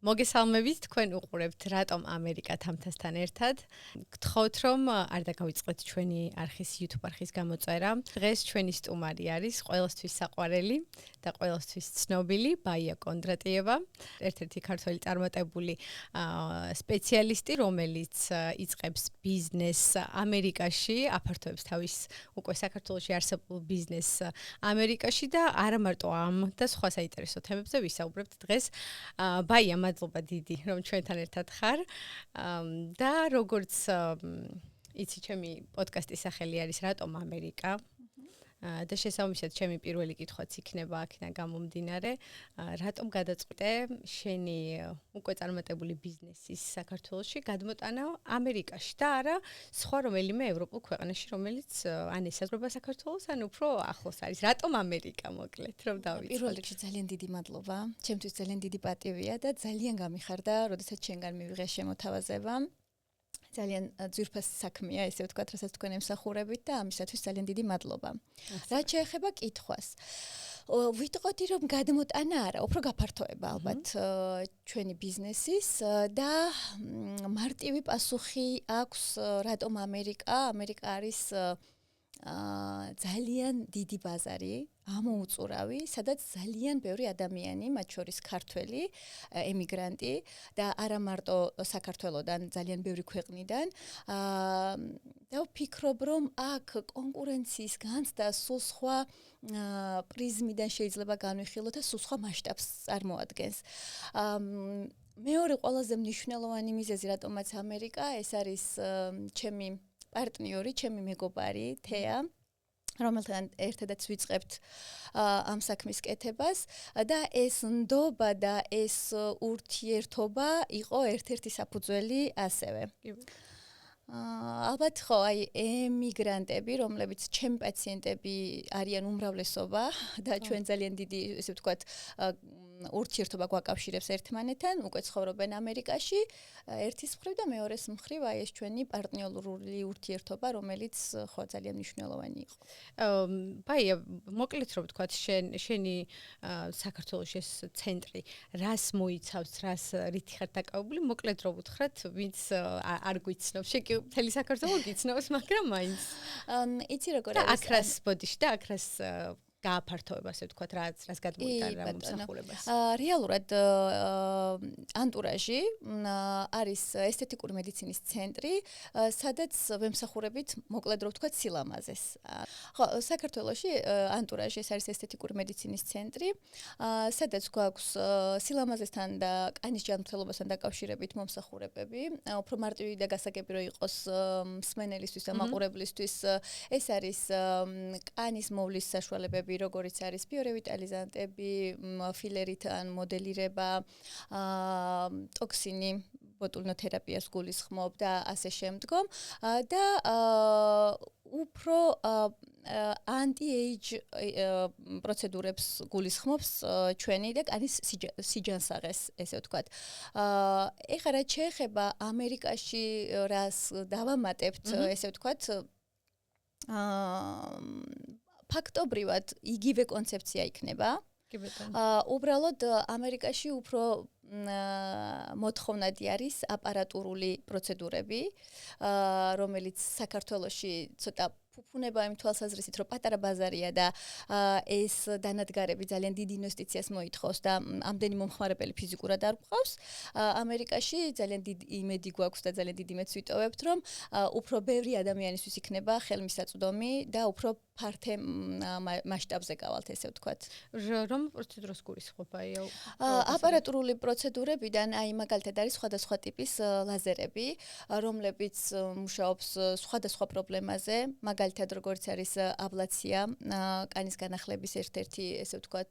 მოგესალმებით, თქვენ უყურებთ რატომ ამერიკა თამთასთან ერთად. გთხოვთ რომ არ დაგავიწყდეთ ჩვენი არხის YouTube არხის გამოწერა. დღეს ჩვენი სტუმარი არის ყველასთვის საყვარელი და ყველასთვის ცნობილი ბაია კონდრატიევა, ერთ-ერთი ქართველი წარმატებული სპეციალისტი, რომელიც იწყებს ბიზნესს ამერიკაში, აფართოებს თავის უკვე საქართველოში არსებულ ბიზნესს ამერიკაში და არა მარტო ამ და სხვა საინტერესო თემებზე ვისაუბრებთ დღეს. ბაია, მადლობა დიდი, რომ ჩვენთან ერთად ხარ. და როგორც იცი, ჩემი პოდკასტის სახელი არის რატომ ამერიკა? და შესაბამისად, ჩემი პირველი კითხვაც იქნება აქედან გამომდინარე, რატომ გადაწყვიტე შენი უკვე წარმატებული ბიზნესის საქართველოში გადმოტანა ამერიკაში და არა სხვა რომელიმე ევროპულ ქვეყანაში, რომელიც ან ესაზღვრება საქართველოს, ან უფრო ახლოს არის. რატომ ამერიკა, მოკლედ, რომ დავიწყოთ? პირველ რიგში ძალიან დიდი მადლობა. ჩემთვის ძალიან დიდი პატივია და ძალიან გამიხარდა, როდესაც შენგან მივიღე შემოთავაზება. ძალიან ძვირფასი საქმეა, ესე ვთქვათ, რასაც თქვენ ემსახურებით და ამისათვის ძალიან დიდი მადლობა. რაც შეეხება კითხვას. ვიტყოდი რომ გადმოტანა არა, უფრო გაფართოება ალბათ ჩვენი ბიზნესის და მარტივი პასუხი აქვს რატომ ამერიკა? ამერიკა არის ძალიან დიდი ბაზარი, ამოუწურავი, სადაც ძალიან ბევრი ადამიანი, მათ შორის ქართველი, ემიგრანტი და არა მარტო საქართველოდან, ძალიან ბევრი ქვეყნიდან და ვფიქრობ, რომ აქ კონკურენციის განცდა სულ სხვა პრიზმიდან შეიძლება განვიხილოთ და სულ სხვა მასშტაბს წარმოადგენს. მეორე ყველაზე მნიშვნელოვანი მიზეზი, რატომაც ამერიკა, ეს არის ჩემი პარტნიორი, ჩემი მეგობარი, თეა, რომელთან ერთადაც ვიწყებთ ამ საქმის კეთებას და ეს ნდობა და ეს ურთიერთობა იყო ერთ-ერთი საფუძველი ასევე. ალბათ ხო, აი ემიგრანტები, რომლებიც ჩემი პაციენტები არიან უმრავლესობა და ჩვენ ძალიან დიდი, ესე ვთქვათ, ურთიერთობა გვაკავშირებს ერთმანეთთან, უკვე ცხოვრობენ ამერიკაში, ერთის მხრივ და მეორეს მხრივ აი ეს ჩვენი პარტნიორული ურთიერთობა, რომელიც ხო ძალიან მნიშვნელოვანი იყო. ბაია, მოკლედ რომ ვთქვათ, შენი საქართველოში ეს ცენტრი რას მოიცავს, რითი ხარ დაკავებული, მოკლედ რომ ვუთხრათ, ვინც არ გვიცნობს, შენ კი მთელი საქართველო გიცნობს, მაგრამ მაინც. იცი როგორ არის? აქ რას ბოდიში და აქ რას გააფართოება, ასე ვთქვათ, რაც გადმოიტანა მომსახურებას. რეალურად ანტურაჟი არის ესთეტიკური მედიცინის ცენტრი, სადაც ვემსახურებით, მოკლედ რომ ვთქვათ, სილამაზეს. ხო, საქართველოში ანტურაჟი ეს არის ესთეტიკური მედიცინის ცენტრი, სადაც გვაქვს სილამაზესთან და კანის ჯანმრთელობასთან დაკავშირებით მომსახურებები, უფრო მარტივი და გასაგები რომ იყოს მსმენელისთვის და მაყურებლისთვის. ეს არის კანის მოვლის საშუალებები, როგორიც არის ბიორევიტალიზანტები, ფილერით ან მოდელირება, ტოქსინი, ბოტულინოთერაპიას გულისხმობ და ასე შემდგომ და უფრო anti-age პროცედურებს გულისხმობს ჩვენი და კანის სიჯანსაღეს, ესე ვთქვათ. ეხლა რაც შეეხება ამერიკაში რას დავამატებთ, ესე ვთქვათ, ფაქტობრივად იგივე კონცეფცია იქნება. უბრალოდ ამერიკაში უფრო მოთხოვნადი არის აპარატურული პროცედურები, რომელიც საქართველოში ცოტა ფუფუნება იმ თვალსაზრისით, რომ პატარა ბაზარია და ეს დანადგარები ძალიან დიდ ინვესტიციას მოითხოვს და ამდენი მომხმარებელი ფიზიკურად არ გვყავს. ამერიკაში ძალიან დიდი იმედი გვაქვს და ძალიან დიდი იმედს ვიტოვებთ, რომ უფრო ბევრი ადამიანისთვის იქნება ხელმისაწვდომი და უფრო ფართე მასშტაბზე გავალთ, ესე ვთქვათ. რომ პროცედურას გულისხმობ, აი აპარატურული პროცედურებიდან, აი მაგალითად არის სხვადასხვა ტიპის ლაზერები, რომლებიც მუშაობს სხვადასხვა პრობლემაზე, მაგალითად როგორც არის აბლაცია, კანის განახლების ერთ-ერთი, ესე ვთქვათ,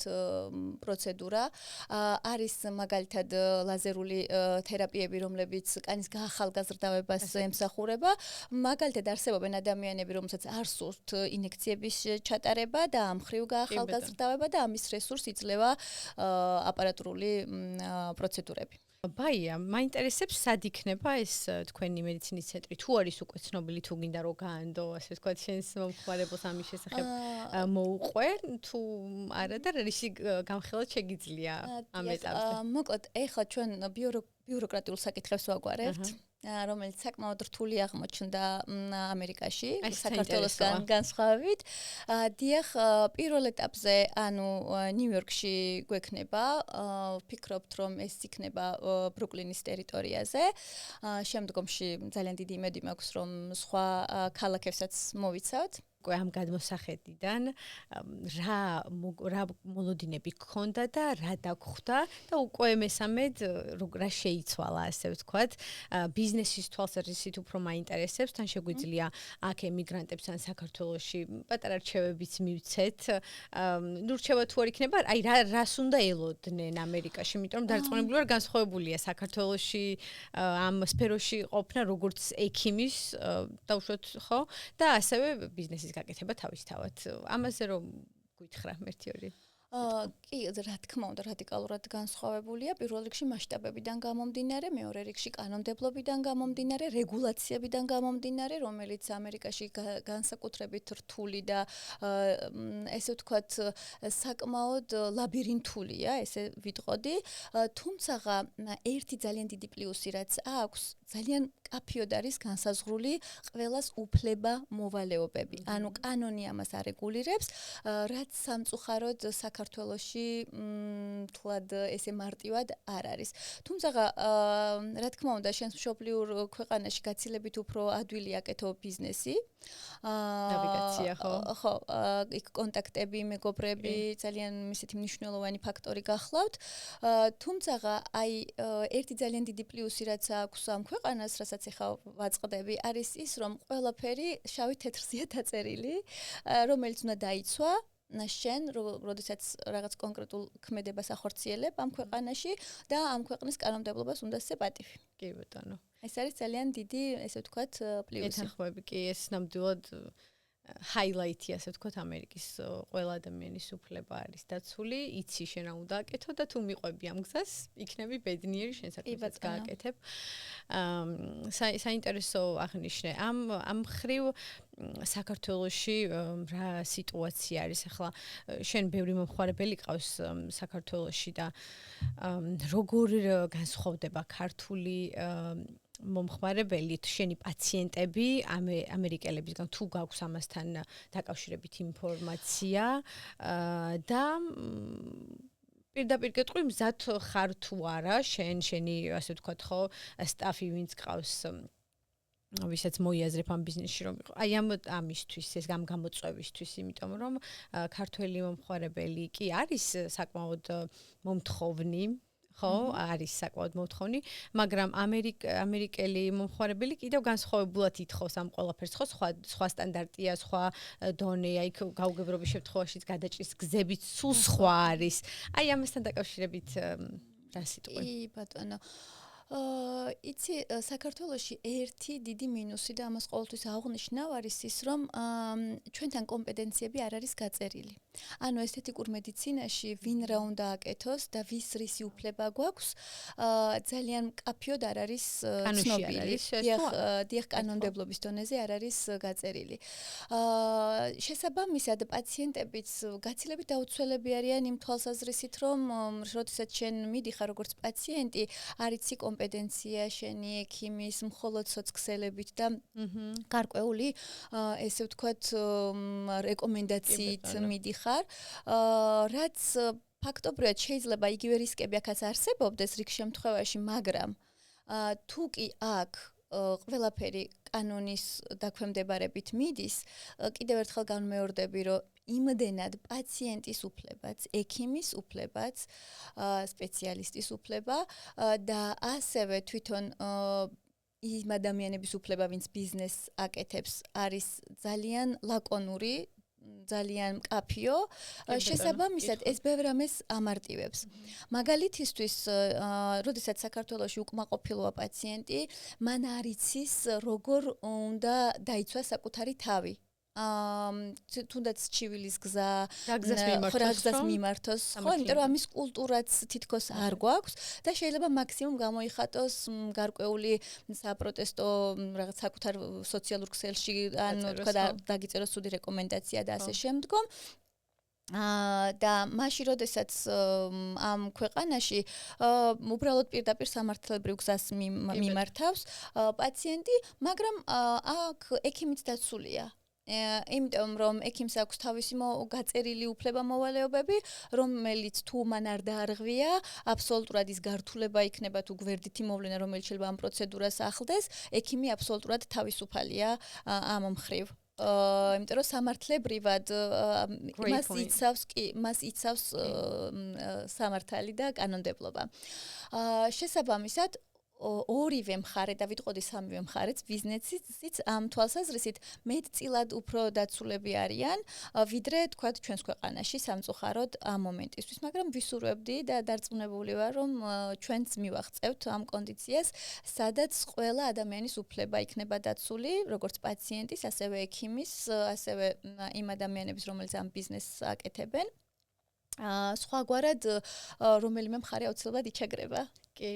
პროცედურა, არის მაგალითად ლაზერული თერაპიები, რომლებიც კანის გაახალგაზრდავებას ემსახურება, მაგალითად არსებობენ ადამიანები, რომელსაც არ სურთ ინექციების ჩატარება და ამ ხრივ გაახალგაზრდავება და ამის რესურსს იძლევა აპარატურული პროცედურები. ბაია, მაინტერესებს სად იქნება ეს თქვენი მედიცინის ცენტრი? თუ არის უკვე ცნობილი, თუ გინდა რომ გაანდო, ასე ვთქვათ, შენს მომხმარებელს ამის შესახებ მოუყვე, თუ არა და რისი გამხელად შეგიძლია ამ ეტაპზე? მოკლედ, ეხლა ჩვენ ბიუროკრატიულ საკითხებს ვაგვარებთ. რომელიც საკმაოდ რთული აღმოჩნდა ამერიკაში, საქართველოსგან განსხვავებით. დიახ, პირველ ეტაპზე, ანუ ნიუ-იორკში გვექნება, ვფიქრობთ, რომ ეს იქნება ბრუკლინის ტერიტორიაზე. შემდგომში ძალიან დიდი იმედი მაქვს, რომ სხვა ქალაქებსაც მოვიცავთ. ამ გადმოსახედიდან რა მოლოდინები გქონდა და რა დაგხვდა და უკვე მესამედ რა შეიცვალა, ასე ვთქვათ, ბიზნესის თვალსაზრისით უფრო მაინტერესებს, თან შეგვიძლია აქ ემიგრანტებს ან საქართველოში პატარა რჩევებიც მივცეთ. ნუ რჩევა თუ არ იქნება, აი რას უნდა ელოდნენ ამერიკაში, იმიტომ რომ დარწმუნებული ვარ განსხვავებულია საქართველოში ამ სფეროში ყოფნა როგორც ექიმის დავუშვათ, ხო? და ასევე ბიზნესის გაკეთება თავისთავად. ამაზე რომ გითხრა ერთი-ორი. კი, რა თქმა უნდა, რადიკალურად განსხვავებულია. პირველ რიგში მასშტაბებიდან გამომდინარე, მეორე რიგში კანონმდებლობიდან გამომდინარე, რეგულაციებიდან გამომდინარე, რომელიც ამერიკაში განსაკუთრებით რთული და ესე ვთქვათ, საკმაოდ ლაბირინთულია, ესე ვიტყოდი. თუმცა ერთი ძალიან დიდი პლუსი რაც აქვს, ძალიან კაფიოდ არის განსაზღვრული ყველას უფლება მოვალეობები. ანუ კანონი ამას არეგულირებს, რაც სამწუხაროდ საქართველოში თლად ესე მარტივად არ არის. თუმცა რა თქმა უნდა, შენს მშობლიურ ქვეყანაში გაცილებით უფრო ადვილი აკეთო ბიზნესი. ნავიგაცია ხო? ხო, იქ კონტაქტები, მეგობრები ძალიან ისეთი მნიშვნელოვანი ფაქტორი გახლავთ. თუმცა აი ერთი ძალიან დიდი პლუსი რაც აქვს ამ ქვეყანას, რასაც ახლა ვაწყდები, არის ის, რომ ყველაფერი შავი თეთრზეა დაწერილი, რომელიც უნდა დაიცვა შენ, როდესაც რაღაც კონკრეტულ ქმედებას ახორციელებ ამ ქვეყანაში და ამ ქვეყნის კანონმდებლობას უნდა ესე პატივი. კი ბატონო. ეს არის ძალიან დიდი, ესე ვთქვათ, პლუსი. ეთანხმები კი, ეს ნამდვილად highlight-ი, ასე ვთქვათ, ამერიკის ყველა ადამიანის უფლება არის დაცული, იცი შენ რა უნდა აკეთო და თუ მიყვები ამ გზას, იქნები ბედნიერი, შენ საქმესაც გააკეთებ. საინტერესო აღნიშნე. ამ ხრივ საქართველოში რა სიტუაცია არის ახლა? შენ ბევრი მომხმარებელი ყავს საქართველოში და როგორ განსხვავდება ქართული მომხმარებელი, შენი პაციენტები ამერიკელებისგან თუ გაქვს ამასთან დაკავშირებით ინფორმაცია და პირდაპირ გეტყვი, მზად ხარ თუ არა შენი ასე ვთქვათ ხო სტაფი ვინც ყავს ვისაც მოიაზრებ ამ ბიზნესში რომ აი ამისთვის ეს გამოწვევისთვის, იმიტომ რომ ქართველი მომხმარებელი კი არის საკმაოდ მომთხოვნი, ხო, არის საკმაოდ მომთხოვნი, მაგრამ ამერიკელი მომხმარებელი კიდევ განსხვავებულად ითხოვს ამ ყველაფერს, ხო, სხვა სტანდარტია, სხვა დონეა, იქ გაუგებრობის შემთხვევაშიც გადაჭრის გზებიც სულ სხვა არის. აი ამასთან დაკავშირებით რა სიტყვი? კი, ბატონო. იცი, საქართველოში ერთი დიდი მინუსი და ამას ყოველთვის აღვნიშნავ არის ის, რომ ჩვენთან კომპეტენციები არ არის გაწერილი. ანუ ესთეტიკურ მედიცინაში ვინ რა უნდა აკეთოს და ვის რისი უფლება გვაქვს, ძალიან მკაფიოდ არ არის ცნობილი. დიახ, კანონმდებლობის დონეზე არ არის გაწერილი. შესაბამისად, პაციენტებიც გაცილებით დაუცველები არიან იმ თვალსაზრისით, რომ როდესაც შენ მიდიხარ როგორც პაციენტი, არიცი კომპეტენცია შენი ექიმის მხოლოდ სოციქსელებით და გარკვეული ესე ვთქვათ რეკომენდაციით მიდიხარ, რაც ფაქტობრივად შეიძლება იგივე რისკები აქაც არსებობდეს რიგ შემთხვევაში, მაგრამ თუ კი აქ ყველაფერი კანონის დაქვემდებარებით მიდის, კიდევ ერთხელ განმეორდები, რომ იმდენად პაციენტის უფლებაც, ექიმის უფლებაც, სპეციალისტის უფლება და ასევე თვითონ იმ ადამიანების უფლება, ვინც ბიზნესს აკეთებს, არის ძალიან ლაკონური, ძალიან მკაფიო, შესაბამისად ეს ბევრ ამას ამარტივებს. მაგალითისთვის, როდესაც საქართველოში უკმაყოფილოა პაციენტი, მან არ იცის როგორ უნდა დაიცვა საკუთარი თავი. თუნდაც ჩივილის გზა რაგზას მიმართოს ხო იმიტომ რომ ამის კულტურაც თითქოს არ გვაქვს და შეიძლება მაქსიმუმ გამოიხატოს გარკვეული საპროტესტო რაღაც საკუთარ სოციალურ ქსელში ან თქვა დაგიწეროს სუდი რეკომენდაცია და ასე შემდგომ და მაშინ როდესაც ამ ქვეყანაში უბრალოდ პირდაპირ სამართლებრივ გზას მიმართავს პაციენტი, მაგრამ აქ ექიმიც დაცულია. იმიტომ რომ ექიმს აქვს თავისი გაწერილი უფლება-მოვალეობები, რომელიც თუ მან არ დაარღვია, აბსოლუტურად ის გართულება იქნება თუ გვერდითი მოვლენა, რომელიც შეიძლება ამ პროცედურას ახლდეს, ექიმი აბსოლუტურად თავისუფალია ამ მხრივ. იმიტომ რომ სამართლებრივად მას იცავს სამართალი და კანონმდებლობა. შესაბამისად ორივე მხარე და ვიტყოდი სამივე მხარეც ბიზნესიც ამ თვალსაზრისით მეტწილად უფრო დაცულები არიან ვიდრე თქვათ ჩვენს ქვეყანაში სამწუხაროდ ამ მომენტისთვის, მაგრამ ვისურვებდი და დარწმუნებული ვარ რომ ჩვენც მივაღწევთ ამ კონდიციას, სადაც ყველა ადამიანის უფლება იქნება დაცული, როგორც პაციენტის, ასევე ექიმის, ასევე იმ ადამიანების, რომელიც ამ ბიზნესს აკეთებენ. სხვაგვარად რომელიმე მხარე აუცილებლად იჩაგრება. კი,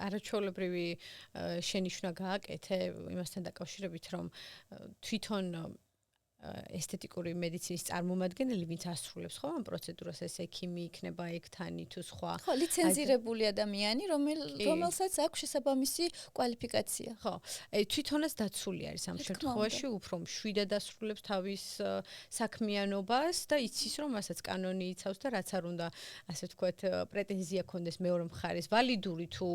არაჩვეულებრივი შენიშვნა გააკეთე იმასთან დაკავშირებით, რომ თვითონ ესთეტიკური მედიცინის წარმომადგენელი, ვინც ასრულებს ხო ამ პროცედურას, ეს ექიმი იქნება, ექთანი თუ სხვა. ხო, ლიცენზირებული ადამიანი, რომელსაც აქვს შესაბამისი კვალიფიკაცია. ხო, თვითონაც დაცული არის ამ შემთხვევაში, უფრო მშვიდად ასრულებს თავის საქმიანობას და იცის, რომ მასაც კანონი იცავს და რაც არ უნდა, ასე ვთქვათ, პრეტენზია ქონდეს მეორე მხარეს, ვალიდური თუ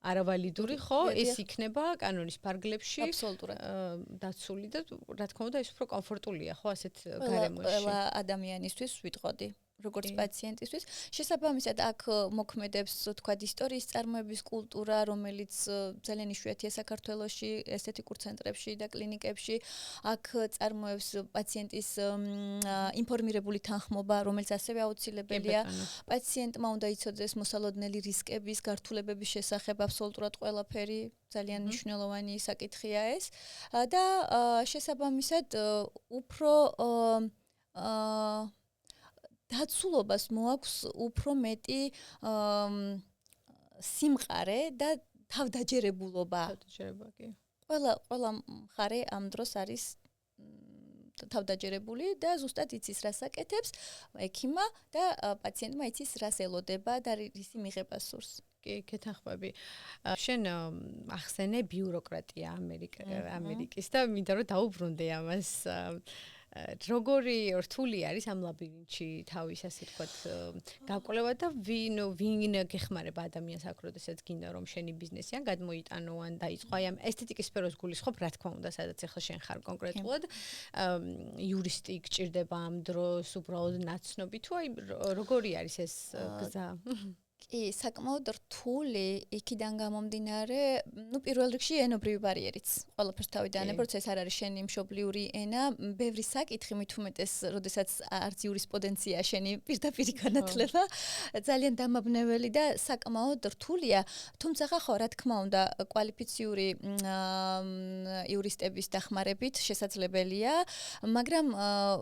არავალიდური ხო ეს იქნება კანონის ფარგლებში აბსოლუტურად დაცული და რა თქმა უნდა ეს უფრო კომფორტულია ხო ასეთ გარემოში ყველა ადამიანისთვის ვიტყოდი როგორც პაციენტისთვის შესაბამისად აქ მოქმედებს თქვა ისტორიის წარმოების კულტურა რომელიც ძალიან იშვიათია საქართველოში ესთეტიკურ ცენტრებში და კლინიკებში აქ წარმოებს პაციენტის ინფორმირებული თანხმობა რომელიც ასევე აუცილებელია პაციენტმა უნდა იცოდეს მოსალოდნელი რისკების გართულებების შესახებ აბსოლუტურად ყველაფერი ძალიან მნიშვნელოვანი საკითხია ეს და შესაბამისად უფრო დაცულობას მოაქვს უფრო მეტი სიმყარე და თავდაჯერებულობა. თავდაჯერება კი. ყველა მხარე ამ დროს არის თავდაჯერებული და ზუსტად იცის რას აკეთებს ექიმა და პაციენტმა იცის რას ელოდება და რისი მიღება სურს. კი, გეთანხმები. შენ ახსენე ბიუროკრატია ამერიკის და მინდა რომ დაუბრუნდე ამას. როგორი რთული არის ამ ლაბირინთში თავის ასე ვთქვათ გავკვლევა და ვინ გეხმარება ადამიანს აქ როდესაც გინდა რომ შენი ბიზნესი ან გადმოიტანო ან დაიწყო აი ამ ესთეტიკის სფეროს გულისხმობ რა თქმა უნდა სადაც ახლა შენ ხარ კონკრეტულად იურისტი გჭირდება ამ დროს უბრალოდ ნაცნობი თუ აი როგორი არის ეს გზა კი, საკმაოდ რთული იქიდან გამომდინარე, პირველ რიგში ენობრივი ბარიერიც. ყველაფერს თავიდან ანება, როცა ეს არ არის შენი მშობლიური ენა, ბევრი საკითხი მით უმეტეს, როდესაც არც იურისპრუდენცია შენი პირდაპირ განათლება, ძალიან დამაბნეველი და საკმაოდ რთულია. თუმცა ხო, რა თქმა უნდა, კვალიფიციური იურისტების დახმარებით შესაძლებელია, მაგრამ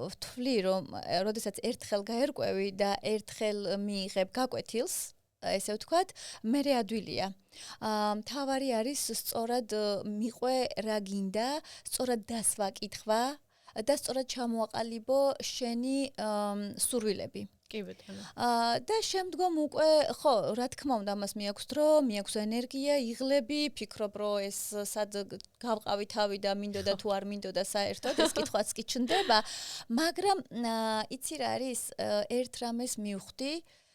ვთვლი, რომ როდესაც ერთხელ გაერკვევი და ერთხელ მიიღებ გაკვეთილს ესე ვთქვათ, მერე ადვილია. მთავარი არის სწორად მიყვე რა გინდა, სწორად დასვა კითხვა და სწორად ჩამოაყალიბო შენი სურვილები. კი ბატონო. და შემდგომ უკვე ხო, რა თქმა უნდა, ამას მეაქვს დრო, მეაქვს ენერგია, იღლები, ფიქრობ, რომ ეს სად გავყავი თავი და მინდოდა თუ არ მინდოდა საერთოდ, ეს კითხვაც კი ჩნდება, მაგრამ იცი რა არის, ერთ რამეს მივხვდი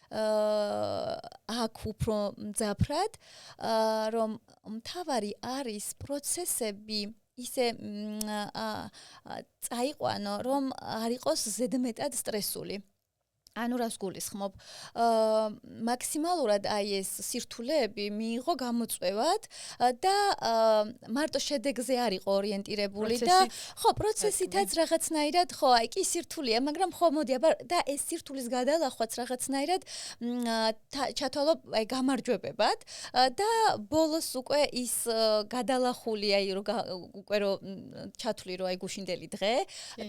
აქ უფრო მძაფრად რომ მთავარი არის პროცესები ისე წაიყვანო რომ არ იყოს ზედმეტად სტრესული ანუ რას გულისხმობ? მაქსიმალურად აი ეს სირთულეები მიიღო გამოწვევად და მარტო შედეგზე არ იყო ორიენტირებული და ხო, პროცესითაც რაღაცნაირად ხო, აი კი სირთულეა, მაგრამ ხო, მოდი, აბა და ეს სირთულის გადალახვაც რაღაცნაირად ჩათვალო აი გამარჯვებებად და ბოლოს უკვე ის გადალახული აი უკვე ჩათვლი რომ აი გუშინდელი დღე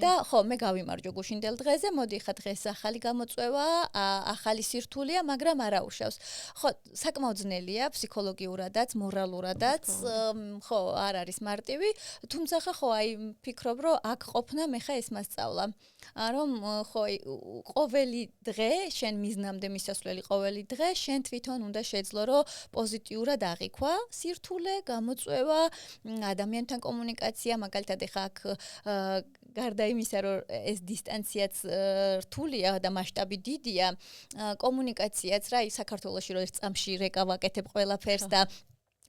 და ხო, მე გავიმარჯვე გუშინდელ დღეზე, მოდი ხა დღეს ახალი ახალი სირთულეა, მაგრამ არა უშავს. ხო, საკმაოდ ძნელია ფსიქოლოგიურადაც, მორალურადაც, ხო, არ არის მარტივი, თუმცა ხო, აი ფიქრობ, რომ აქ ყოფნა მე ხა ეს მასწავლა. რომ ხო, ყოველი დღე, შენ მიზნამდე მისასვლელი ყოველი დღე, შენ თვითონ უნდა შეძლო, რომ პოზიტიურად აღიქვა სირთულე, გამოწვევა, ადამიანთან კომუნიკაცია, მაგალითად ეხა აქ გარდა იმისა, რომ ეს დისტანციაც რთულია და მასშტაბი დიდია, კომუნიკაციაც რა, საქართველოში რომ ერთ წამში რეკა ვაკეთებ ყველაფერს და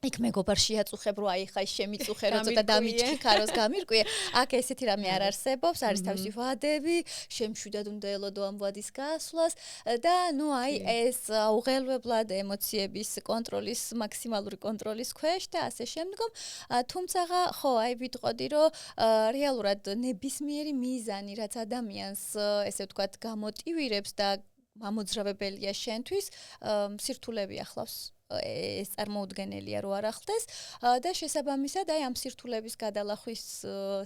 იქ მეგობარ შეაწუხებ, რომ აი ხა შემიწუხე, რომ ცოტა დამიჭიქა, როს გამირკვია. აქ ესეთი რამე არ არსებობს, არის თავისი ვადები, შემშვიდად უნდა ელოდო ამ ვადის გასვლას და ნუ აი ეს აუღელვებლად ემოციების კონტროლის, მაქსიმალური კონტროლის ქვეშ და ასე შემდგომ. თუმცა ხო, აი ვიტყოდი, რომ რეალურად ნებისმიერი მიზანი, რაც ადამიანს, ესე ვთქვათ, გამოტივირებს და ამოძრავებელია შენთვის, სირთულეები ახლავს. ეს წარმოუდგენელია რო არ ახდეს და შესაბამისად აი ამ სირთულების გადალახვის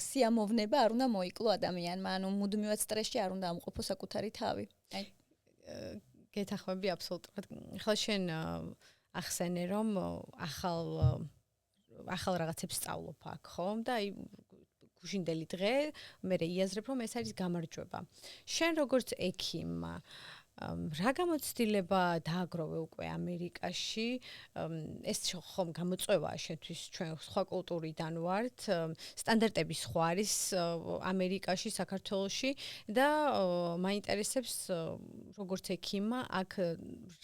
სიამოვნება არ უნდა მოიკლო ადამიანმა, ანუ მუდმივად სტრესში არ უნდა ამყოფო საკუთარი თავი. აი გეთახვები აბსოლუტურად. ახლა შენ ახსენე რომ ახალ რაღაცებს სწავლობ აქ, ხო? და აი გუშინდელი დღე მე იაზრებ რომ ეს არის გამარჯვება. შენ როგორც ექიმ რა გამოცდილება დააგროვე უკვე ამერიკაში? ეს ხომ გამოწვევაა შენთვის, ჩვენ სხვა კულტურიდან ვართ, სტანდარტები სხვა არის ამერიკაში, საქართველოში და მაინტერესებს როგორც ექიმმა აქ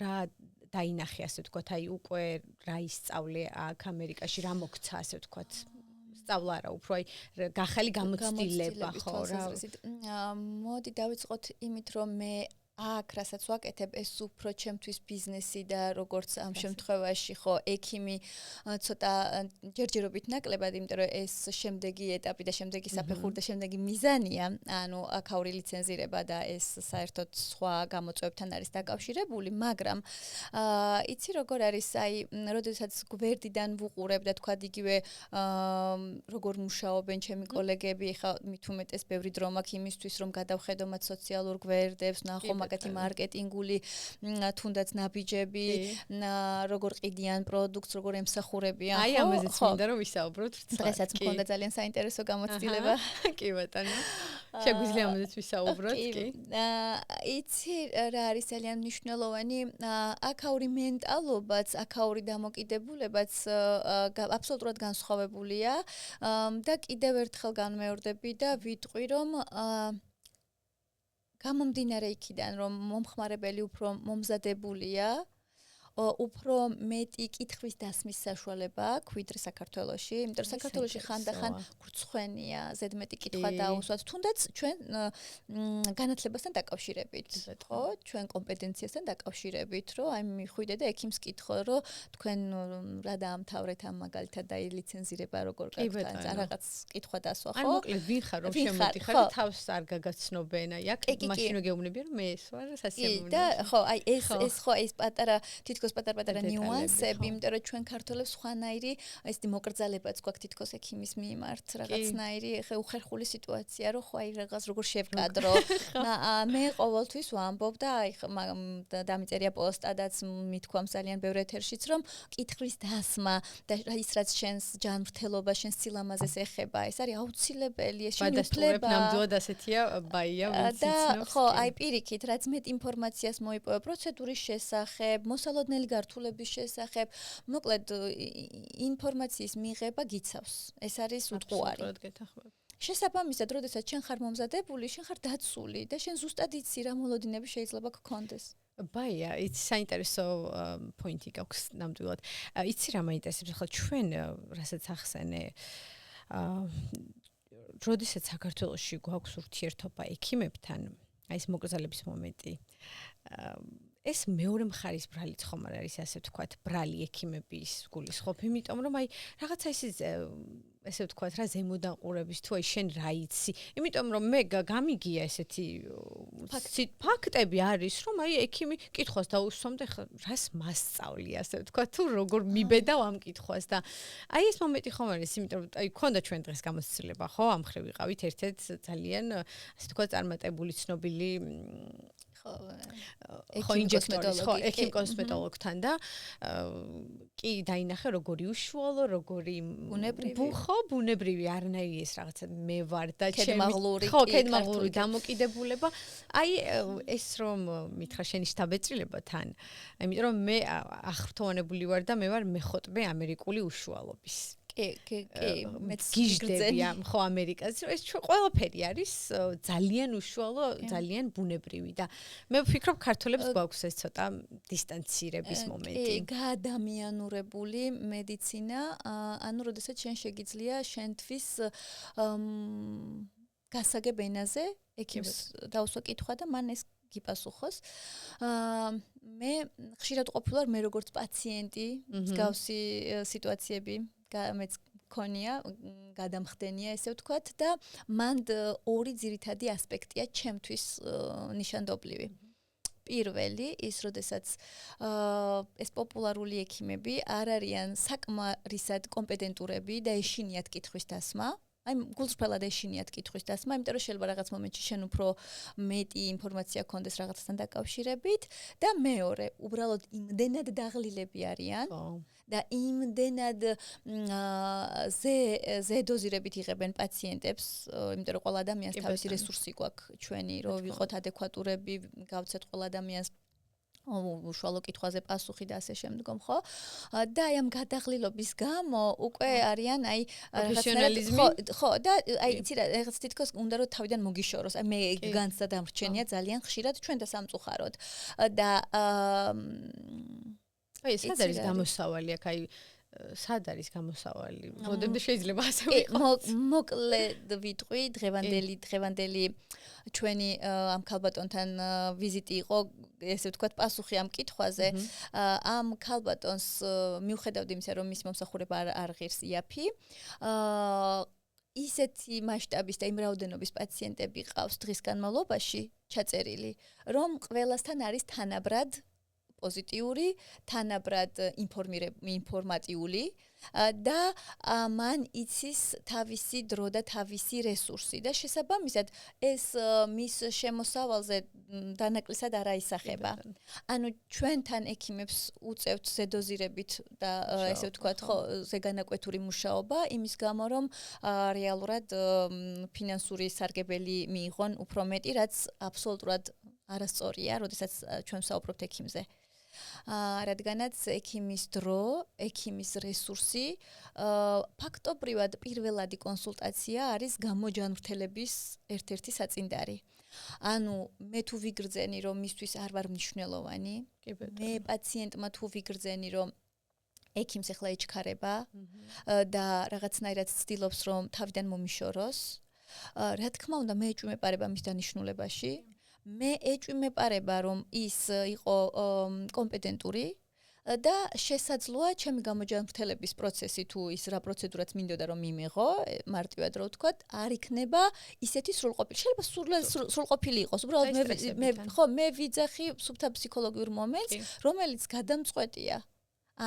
რა დაინახე, ასე ვთქვათ, აი უკვე რა ისწავლე აქ ამერიკაში, რა მოგცა, ასე ვთქვათ. სწავლა არა, უფრო აი გახალი გამოცდილება, ხო რა. მოდი დავიწყოთ იმით, რომ მე აქ რასაც ვაკეთებ, ეს უფრო ჩემთვის ბიზნესი და როგორც ამ შემთხვევაში ხო ექიმი ცოტა ჯერჯერობით ნაკლებად, იმიტომ რომ ეს შემდეგი ეტაპი და შემდეგი საფეხური და შემდეგი მიზანია, ანუ აქაური ლიცენზირება და ეს საერთოდ სხვა გამოწვევებთან არის დაკავშირებული, მაგრამ იცი როგორ არის, აი, როდესაც გვერდიდან ვუყურებ და თქვა იგივე როგორ მუშაობენ ჩემი კოლეგები, ხა მით უმეტეს ბევრი დრო მაქვს იმისთვის, რომ გადავხედო მათ სოციალურ გვერდებს, ნახო მაგათი მარკეტინგული თუნდაც ნაბიჯები, როგორ ყიდიან პროდუქტს, როგორ ემსახურებიან, ხო? აი ამაზეც მინდა რომ ვისაუბროთ. დღესაც მქონდა ძალიან საინტერესო გამოცდილება. კი ბატონო. შეგვიძლია ამაზეც ვისაუბროთ, კი. იცი რა არის ძალიან მნიშვნელოვანი, აქაური მენტალობაც, აქაური დამოკიდებულებაც აბსოლუტურად განსხვავებულია და კიდევ ერთხელ განმეორდები და ვიტყვი რომ გამომდინარე იქიდან, რომ მომხმარებელი უფრო მომზადებულია, უფრო მეტი კითხვის დასმის საშუალება აქვს, ვიდრე საქართველოში, იმიტომ რომ საქართველოში ხანდახან გრცხვენია, ზედმეტი კითხვა დაუსვათ, თუნდაც ჩვენ განათლებასთან დაკავშირებით, ხო? ჩვენ კომპეტენციასთან დაკავშირებით, რომ აი მიხვიდე და ექიმს კითხო, რომ თქვენ რა დაამთავრეთ ამ მაგალითად და ლიცენზირება როგორ გაქვთ, რაღაც კითხვა დასვა, ხო? აი მოკლედ ვინ ხარ რომ შემოდიხარ და თავს არ გაგაცნობენ, აი აქ მაშინ გეუბნებიან რომ მე ეს ვარ სასიამოვნო. და ხო, აი ეს ხო ეს პატარა თითქოს პატარ-პატარა ნიუანსები, იმიტომ რომ ჩვენ ქართველებს სხვანაირი ეს მოკრძალებაც გვაქვს თითქოს ექიმის მიმართ, რაღაცნაირი უხერხული სიტუაცია, რომ ხო აი რაღაც როგორ შევკადრო. მე ყოველთვის ვამბობ და აი დამიწერია პოსტადაც მithქვამს ძალიან ბევრ ეთერშიც, რომ კითხვის დასმა და ის რაც შენს ჯანმრთელობას, შენს სილამაზეს ეხება, ეს არის აუცილებელი, ეს შენი უფლება. ნამდვილად ასეთია ბაია, ვინც იცნობს. ხო, აი პირიქით, რაც მეტ ინფორმაციას მოიპოვე პროცედურის შესახებ, მოსალოდნელი გართულების შესახებ, მოკლედ ინფორმაციის მიღება გიცავს. ეს არის უტყუარი. შესაბამისად, როდესაც შენ ხარ მომზადებული, შენ ხარ დაცული და შენ ზუსტად იცი რა მოლოდინები შეიძლება გქონდეს. ბაია, იცი საინტერესო პოინტი გაქვს ნამდვილად. იცი რა მაინტერესებს, ახლა ჩვენ რასაც ახსენე, როდესაც საქართველოში გვაქვს ურთიერთობა ექიმებთან, აი ეს მოკრძალების მომენტი. ეს მეორე მხარის ბრალიც ხომ არ არის ასე ვთქვათ, ბრალი ექიმების გულისხმობ, იმიტომ რომ აი რაღაცა ესე ვთქვათ რა ზემოდან ყურების თუ აი შენ რა იცი, იმიტომ რომ მე გამიგია ესეთი ფაქტები არის, რომ აი ექიმი კითხვას დაუსვამდა, ხა რას მასწავლი ასე ვთქვათ, თუ როგორ მიბედავ ამ კითხვას და აი ეს მომენტი ხომ არის, იმიტომ რომ აი ქონდა ჩვენ დღეს გამოცდილება, ხო, ამ ხრივ ვიყავით ერთ-ერთ ძალიან ასე ვთქვათ წარმატებული ცნობილი ექიმ კოსმეტოლოგთან და კი დაინახე როგორი უშუალო, როგორი ბუნებრივი არანაირი ეს რაღაცა მე ვარ და კედმაღლური დამოკიდებულება. აი ეს რომ მითხრა შენი შთაბეჭდილება თან, იმიტომ რომ მე აღფრთოვანებული ვარ და მე ვარ მეხოტბე ამერიკული უშუალობის. კი, მეც გიჟდებია, ხო, ამერიკაზე. ეს ყველაფერი არის ძალიან უშუალო, ძალიან ბუნებრივი და მე ვფიქრობ, ქართველებს გვაქვს ეს ცოტა დისტანცირების მომენტი. კი, გაადამიანურებული მედიცინა, ანუ როდესაც შენ შეგიძლია შენთვის გასაგებ ენაზე ექიმს დაუსვა კითხვა და მან ეს გიპასუხოს. მე ხშირად ყოფილვარ მე როგორც პაციენტი, მსგავსი სიტუაციები მეც მქონია, გადამხდენია ესე ვთქვათ და მან ორი ძირითადი ასპექტია ჩემთვის ნიშანდობლივი. პირველი ის, როდესაც ეს პოპულარული ექიმები არ არიან საკმარისად კომპეტენტურები და ეშინიათ კითხვის დასმა. აი გულწრფელად ეშინიათ კითხვის დასმა, იმიტომ რომ შეიძლება რაღაც მომენტში შენ უფრო მეტი ინფორმაცია გქონდეს რაღაცასთან დაკავშირებით და მეორე, უბრალოდ იმდენად დაღლილები არიან და იმდენად ზედოზირებით იღებენ პაციენტებს, იმიტომ რომ ყველა ადამიანს თავისი რესურსი გვაქვს ჩვენი, რომ ვიყოთ ადეკვატურები, გავცეთ ყველა ადამიანს უშუალო კითხვაზე პასუხი და ასე შემდგომ, ხო? და აი ამ გადაღლილობის გამო უკვე არიან აი პროფესიონალიზმი. ხო, და აი იცი რა, რაღაც თითქოს უნდა რომ თავიდან მოგიშოროს. აი მე განცდა დამრჩენია ძალიან ხშირად ჩვენ და სამწუხაროდ. და აი სად არის გამოსავალი აქ, აი სად არის გამოსავალი? მოდემდე შეიძლება ასე ვიყოს. მოკლედ ვიტყვი, დღევანდელი ჩვენი ამ ქალბატონთან ვიზიტი იყო, ესე ვთქვათ, პასუხი ამ კითხვაზე. ამ ქალბატონს მიუხედავად იმისა, რომ მის მომსახურება არ ღირს იაფი, ისეთი მასშტაბის და იმ რაოდენობის პაციენტები ყავს დღის განმავლობაში ჩაწერილი, რომ ყველასთან არის თანაბრად პოზიტიური, თანაბრად ინფორმატიული და მან იცის თავისი დრო და თავისი რესურსი და შესაბამისად ეს მის შემოსავალზე დანაკლისად არ აისახება. ანუ ჩვენთან ექიმებს უწევთ ზედოზირებით და ესე ვთქვათ, ხო, ზეგანაკვეთური მუშაობა იმის გამო, რომ რეალურად ფინანსური სარგებელი მიიღონ უფრო მეტი, რაც აბსოლუტურად არასწორია, როდესაც ჩვენ ვსაუბრობთ ექიმზე. რადგანაც ექიმის დრო, ექიმის რესურსი, ფაქტობრივად პირველადი კონსულტაცია არის გამოჯანმრთელების ერთ-ერთი საწინდარი. ანუ მე თუ ვიგრძენი, რომ მისთვის არ ვარ მნიშვნელოვანი, მე პაციენტმა თუ ვიგრძენი, რომ ექიმს ახლა ეჩქარება და რაღაცნაირად ცდილობს, რომ თავიდან მომიშოროს, რა თქმა უნდა, მე ეჭვმეპარება მის დანიშნულებაში. მე ეჭვმეპარება, რომ ის იყო კომპეტენტური და შესაძლოა ჩემი გამოჯანმრთელების პროცესი თუ ის რა პროცედურაც მინდოდა რომ მიმეღო, მარტივად რო ვთქვათ, არ იქნება ისეთი სრულყოფილი. შეიძლება სრულყოფილი იყოს, უბრალოდ მე ვიძახი სუფთა ფსიქოლოგიურ მომენტს, რომელიც გადამწყვეტია.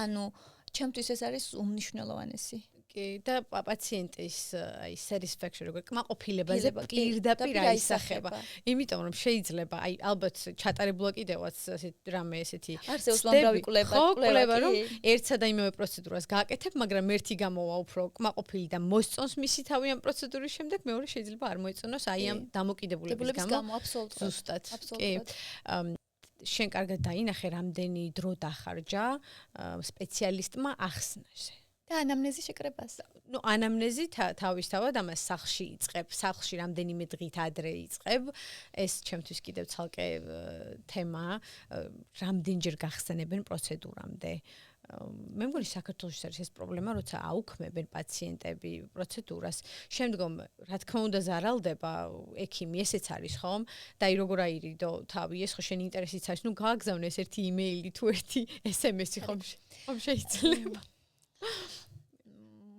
ანუ ჩემთვის ეს არის უმნიშვნელოვანესი. და პაციენტის აი satisfaction როგორ კმაყოფილებაზე პირდაპირ აისახება. იმიტომ რომ შეიძლება აი ალბათ ჩატარებულა კიდევაც რამე ესეთი არსებობს უამრავი კვლევა, რომ ერთსა და იმავე პროცედურას გააკეთებ, მაგრამ ერთი გამოვა უფრო კმაყოფილი და მოსწონს მისი თავი ამ პროცედურის შემდეგ, მეორე შეიძლება არ მოეწონოს აი ამ დამოკიდებულების გამო. ზუსტად. შენ კარგად დაინახე, რამდენი დრო დახარჯა სპეციალისტმა ახსნაზე. და ანამნეზი შეკრებას. ნუ ანამნეზი თავისთავად ამას სახლში იწყებ, სახლში რამდენიმე დღით ადრე იწყებ. ეს ჩემთვის კიდევ ცალკე თემაა, რამდენჯერ გახსენებენ პროცედურამდე. მე მგონი საქართველოში არის ეს პრობლემა, როცა აუქმებენ პაციენტები პროცედურას, შემდგომ რა თქმა უნდა ზარალდება ექიმი, ესეც არის ხომ? და აი როგორ აირიდო თავი, ეს ხო შენ ინტერესიც არის, ნუ გააგზავნე ეს ერთი იმეილი თუ ერთი SMS-ი ხომ შეიძლება.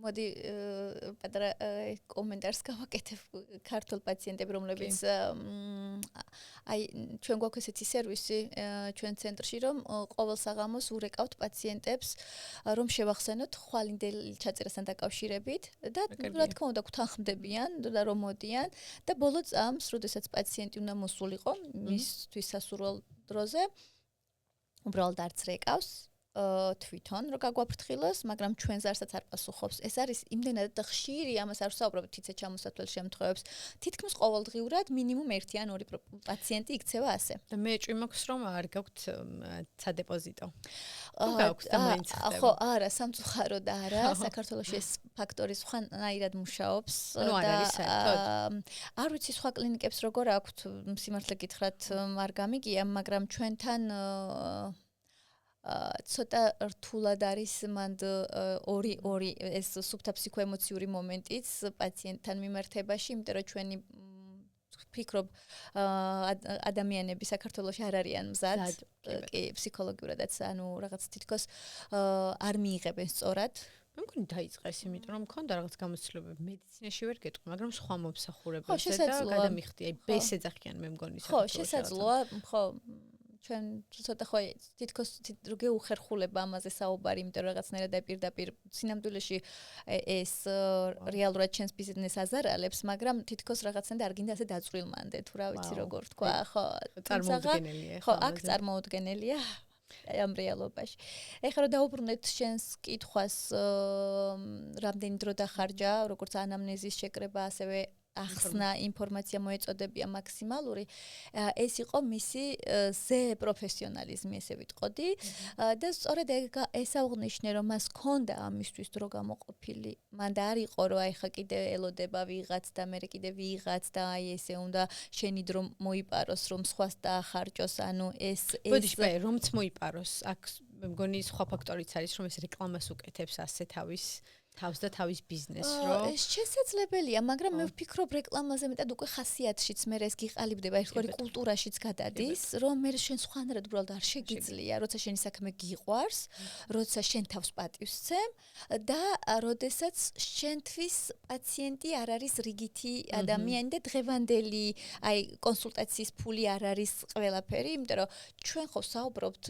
მოდი პატარა კომენტარს გავაკეთებ ქართულ პაციენტებს, რომლებიც აი ჩვენ გვაქვს ესეთი სერვისი ჩვენ ცენტრში, რომ ყოველ საღამოს ურეკავთ პაციენტებს, რომ შევახსენოთ ხვალინდელი ჩაწერასთან დაკავშირებით და რა თქმა უნდა გვთანხმდებიან და რომ მოდიან და ბოლო წამს, როდესაც პაციენტი უნდა მოსულიყო მისთვის სასურველ დროზე, უბრალოდ არც რეკავს თვითონ რო გაგვაფრთხილოს, მაგრამ ჩვენს არსაც არ პასუხობს. ეს არის იმდენად ხშირი, ამას არ ვსაუბრობთ თიცე ჩამოსათვლელ შემთხვევებს. თითქმის ყოველდღიურად მინიმუმ 1 ან 2 პაციენტი იქცევა ასე. და მე ჭვი მაქვს რომ არ გაქვთ სადეპოზიტო. გაქვთ და მაინც ხდება. ხო, არა, სამწუხაროდ არა, საქართველოში ეს ფაქტორი სხვანაირად მუშაობს არ ვიცი სხვა კლინიკებს როგორ აქვთ, სიმართლე გითხრათ, არ გამიგია, მაგრამ ჩვენთან ცოტა რთულად არის მანდ ორი ეს სუბტაფსიქოემოციური მომენტიც პაციენტთან მიმართებაში, იმიტომ რომ ჩვენი ვფიქრობ ადამიანები საქართველოში არ არიან მზად, კი, ფსიქოლოგიურადაც, ანუ რაღაც თითქოს არ მიიღებენ სწორად. მე მგონი დაიწყეს, იმიტომ რომ მქონდა რაღაც გამოცდილებები მედიცინაში ვერ გეტყვი, მაგრამ სხვა მომსახურებებზე და გადამიხდი, აი ბეს ეძახიან მე მგონი საქართველოში. ხო, შესაძლოა, ხო ჩვენ ცოტა ხო თითქოს გეუხერხულება ამაზე საუბარი, იმიტომ რომ რაღაცნაირად პირდაპირ სინამდვილეში ეს რეალურად ჩვენს ბიზნესს აზარალებს, მაგრამ თითქოს რაღაცნაირად არ გინდა ასე დაწვრილმანდე, თუ რა ვიცი როგორ თქვა, ხო, წარმოუდგენელია. ხო, აქ წარმოუდგენელია ამ რეალობაში. ეხლა რომ დაუბრუნდეთ შენს კითხვას, რამდენი დრო დახარჯა, როგორც ანამნეზის შეკრება, ასევე ახსნა ინფორმაცია მოეწოდებია მაქსიმალური, ეს იყო მისი ზე პროფესიონალიზმი, ესე ვიტყოდი და სწორედ ეს აღნიშნე, რომ მას ჰქონდა ამისთვის დრო გამოყოფილი. მან და არ იყო, რომ აი ხა კიდე ელოდება ვიღაც და მე კიდე ვიღაც და აი ესე უნდა შენი დრო მოიპაროს, რომ სხვას დაახარჯოს, ანუ ეს ბოდიშბე, რომც მოიპაროს, აქ მე მგონი სხვა ფაქტორიც არის, რომ ეს რეკლამას უკეთებს ასე თავს და თავის ბიზნესს, რომ ეს შესაძლებელია, მაგრამ მე ვფიქრობ რეკლამაზე მეტად უკვე ხასიათშიც მე ეს გიყალიბდება, ერთგვარი კულტურაშიც გადადის, რომ მე შენ სხვანაირად უბრალოდ არ შეგიძლია, როცა შენი საქმე გიყვარს, როცა შენ თავს პატივს ცემ და როდესაც შენთვის პაციენტი არ არის რიგითი ადამიანი და დღევანდელი აი კონსულტაციის ფული არ არის ყველაფერი, იმიტომ რომ ჩვენ ხო საუბრობთ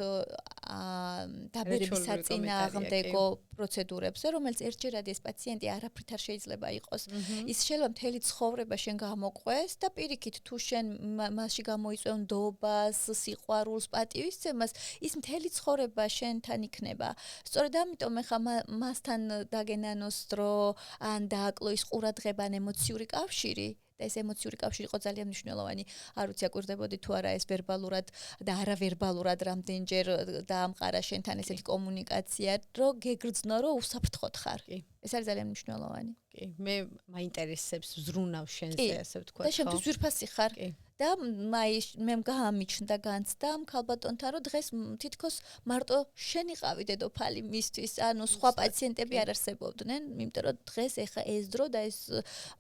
დაბერების საწინააღმდეგო პროცედურებზე, რომელიც ერთჯერადი ეს პაციენტი არაფრით არ შეიძლება იყოს. ის შეიძლება მთელი ცხოვრება შენ გამოყვეს და პირიქით თუ შენ მასში გამოიწვევ ნდობას, სიყვარულს, პატივისცემას, ის მთელი ცხოვრება შენთან იქნება. სწორედ ამიტომ ეხა მასთან დაგენანოს დრო, ან დააკლო ის ყურადღება, ან ემოციური კავშირი. და ეს ემოციური კავშირი იყო ძალიან მნიშვნელოვანი. არ ვიცი აკვირდებოდი თუ არა ეს ვერბალურად და არავერბალურად რამდენჯერ დაამყარა შენთან ესეთი კომუნიკაცია, რომ გეგრძნო, რომ უსაფრთხოდ ხარ. ეს არის ძალიან მნიშვნელოვანი. კი, მე მაინტერესებს ზრუნავ შენზე, ასე ვთქვა. და შენ ზვირფასი ხარ. და მე გაამიჩნდა განცდა ქალბატონთან, რომ დღეს თითქოს მარტო შენ იყავი დედოფალი მისთვის, ანუ სხვა პაციენტები არ არსებობდნენ, იმიტომ რომ დღეს ეხა ეს დრო და ეს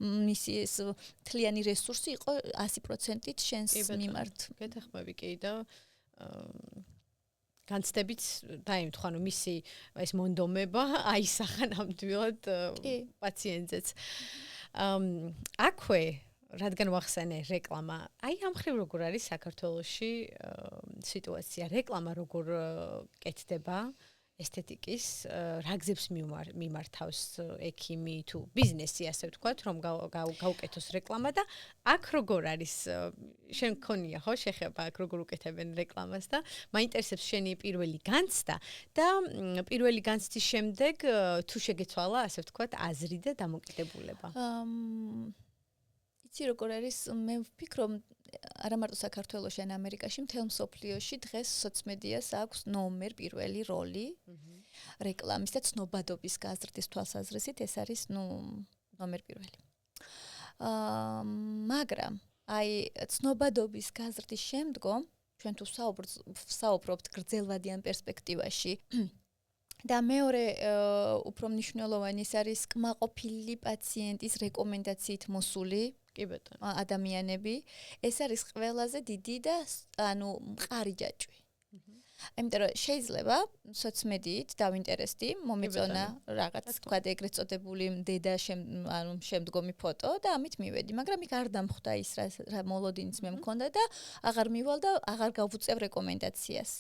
მისი ეს თლიანი რესურსი იყო 100%-ით შენს მიმართ. გეთახმები კი და განცდებით დაემთხვა, რომ მისი ეს მონდომება აისახა ნამდვილად პაციენტზეც. აქვე რადგან ვახსენე რეკლამა, აი ამ ხრივ როგორ არის საქართველოში სიტუაცია, რეკლამა როგორ კეთდება ესთეტიკის, რა გზებს მიმართავს ექიმი თუ ბიზნესი, ასე ვთქვათ, რომ გაუკეთოს რეკლამა და აქ როგორ არის, შენ მქონია ხო შეხება აქ როგორ უკეთებენ რეკლამას და მაინტერესებს შენი პირველი განცდა და პირველი განცდის შემდეგ თუ შეგეცვალა, ასე ვთქვათ, აზრი და დამოკიდებულება. იცი როგორ არის, მე ვფიქრობ არა მარტო საქართველოში, ან ამერიკაში, მთელ მსოფლიოში დღეს სოციმედიას აქვს ნომერ პირველი როლი რეკლამის და ცნობადობის გაზრდის თვალსაზრისით, ეს არის ნომერ პირველი. მაგრამ აი ცნობადობის გაზრდის შემდგომ ჩვენ თუ საუბრობთ გრძელვადიან პერსპექტივაში და მეორე უფრო მნიშვნელოვანი ის არის კმაყოფილი პაციენტის რეკომენდაციით მოსული კი ბატონო. ადამიანები. ეს არის ყველაზე დიდი და ანუ მყარი ჯაჭვი. იმიტომ რომ შეიძლება სოციმედიით დავინტერესდი, მომეწონა რაღაც თქვა ეგრეთ წოდებული დედა ანუ შემდგომი ფოტო და ამით მივედი, მაგრამ იქ არ დამხვდა ის რა მოლოდინიც მე მქონდა და აღარ მივალ და აღარ გავუწევ რეკომენდაციას.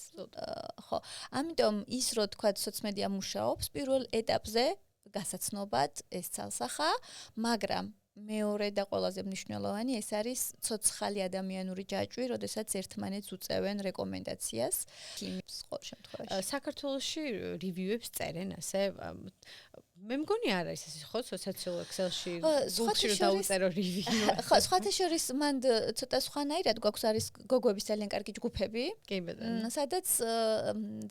ხო, ამიტომ ის რო თქვა სოციმედია მუშაობს პირველ ეტაპზე გასაცნობად ეს ცალსახა, მაგრამ მეორე და ყველაზე მნიშვნელოვანი ეს არის ცოცხალი ადამიანური ჯაჭვი, როდესაც ერთმანეთს უწევენ რეკომენდაციას. ყოველ შემთხვევაში. საქართველოში რივიუებს წერენ ასე მე მგონი არ არის ეს ხო სოციალურ Excel-ში გუგლში რომ დაუწერო რივიუ. ხო, სხვათა შორის მანდ ცოტა სხვანაირად გვაქვს არის გოგოების ძალიან კარგი ჯგუფები. კი ბატონო. სადაც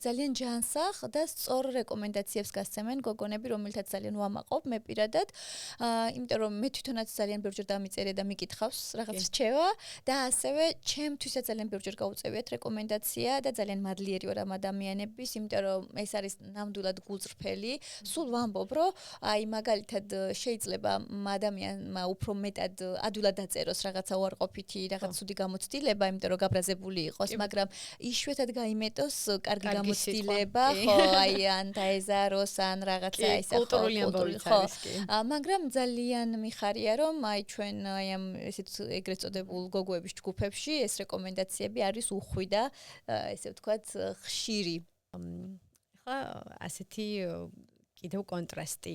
ძალიან ჯანსაღ და სწორ რეკომენდაციებს გასცემენ გოგონები, რომელთაც ძალიან ვამაყობ მე პირადად. იმიტომ რომ მე თვითონაც ძალიან ბევრჯერ დამიწერე და მიკითხავს რაღაც რჩევა და ასევე ჩემთვისაც ძალიან ბევრჯერ გაუწევიათ რეკომენდაცია და ძალიან მადლიერი ვარ ამ ადამიანების, იმიტომ რომ ეს არის ნამდვილად გულწრფელი. სულ ვამბობ რომ აი მაგალითად შეიძლება ადამიანმა უფრო მეტად ადვილად დაწეროს რაღაცა უარყოფითი, რაღაც ცუდი გამოცდილება, იმიტომ რომ გაბრაზებული იყოს, მაგრამ იშვიათად გაიმეტოს კარგი გამოცდილება, ხო, აი ან დაეზაროს, ან რაღაცა ისე კულტურული ამბავიც არის კი. მაგრამ ძალიან მიხარია რომ აი ჩვენ აი ამ ესეთ ეგრეთ წოდებულ გოგოების ჯგუფებში ეს რეკომენდაციები არის უხვი და ესე ვთქვათ ხშირი. ხა ასეთი კიდევ კონტრასტი.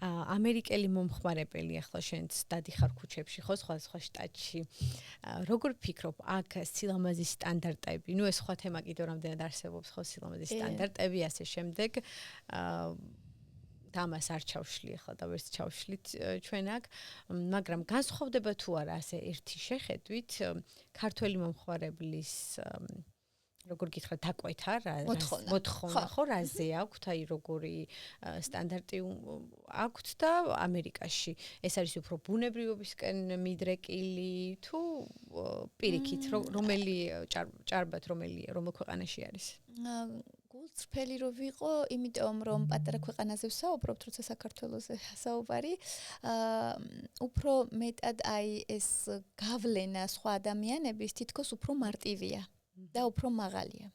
ამერიკელი მომხმარებელი ახლა შენც დადიხარ ქუჩებში, ხო, სხვა შტატში. როგორ ფიქრობ, აქ სილამაზის სტანდარტები, ნუ ეს სხვა თემა კიდევ რამდენად არსებობს, ხო, სილამაზის სტანდარტები, ასე შემდეგ. და ამას არ ჩავშლი ახლა და ვერც ჩავშლით ჩვენ აქ, მაგრამ განსხვავდება თუ არა ასე ერთი შეხედვით ქართველი მომხმარებლის როგორ გითხრათ დაკვეთა მოთხოვნა ხო რაზე აქვთ აი როგორი სტანდარტი აქვთ და ამერიკაში ეს არის უფრო ბუნებრივობისკენ მიდრეკილი თუ პირიქით რომელი ჭარბად რომელ ქვეყანაში არის გულწრფელი რო ვიყო, იმიტომ რომ პატარა ქვეყანაზე ვსაუბრობთ, როცა საქართველოზე საუბარი, უფრო მეტად აი ეს გავლენა სხვა ადამიანების თითქოს უფრო მარტივია და უფრო მაღალია.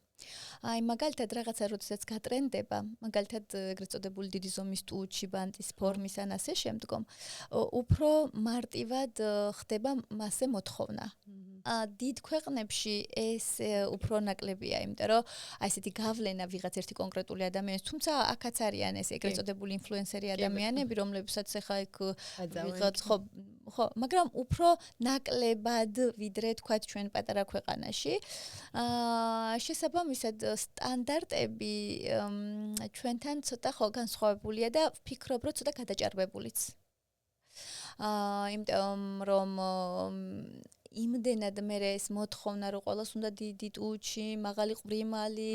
აი მაგალითად რაღაცა როდესაც გატრენდება, მაგალითად ეგრეთ წოდებული დიდი ზომის ტუჩი, ბანტის ფორმის ან ასე შემდგომ, უფრო მარტივად ხდება მასე მოთხოვნა. დიდ ქვეყნებში ეს უფრო ნაკლებია, იმიტომ რომ აი ესეთი გავლენა ვიღაც ერთი კონკრეტული ადამიანის, თუმცა აქაც არიან ეს ეგრეთ წოდებული ინფლუენსერი ადამიანები, რომლებსაც ახლა იქ ვიღაც ხო, მაგრამ უფრო ნაკლებად ვიდრე თქვათ ჩვენ პატარა ქვეყანაში. შესაბამისად სტანდარტები ჩვენთან ცოტა ხო განსხვავებულია და ვფიქრობ, რომ ცოტა გადაჭარბებულიც. იმიტომ რომ იმდენად მე ეს მოთხოვნა რომ ყოველს უნდა დიდი ტუჩი, მაღალი ყვრიმალი,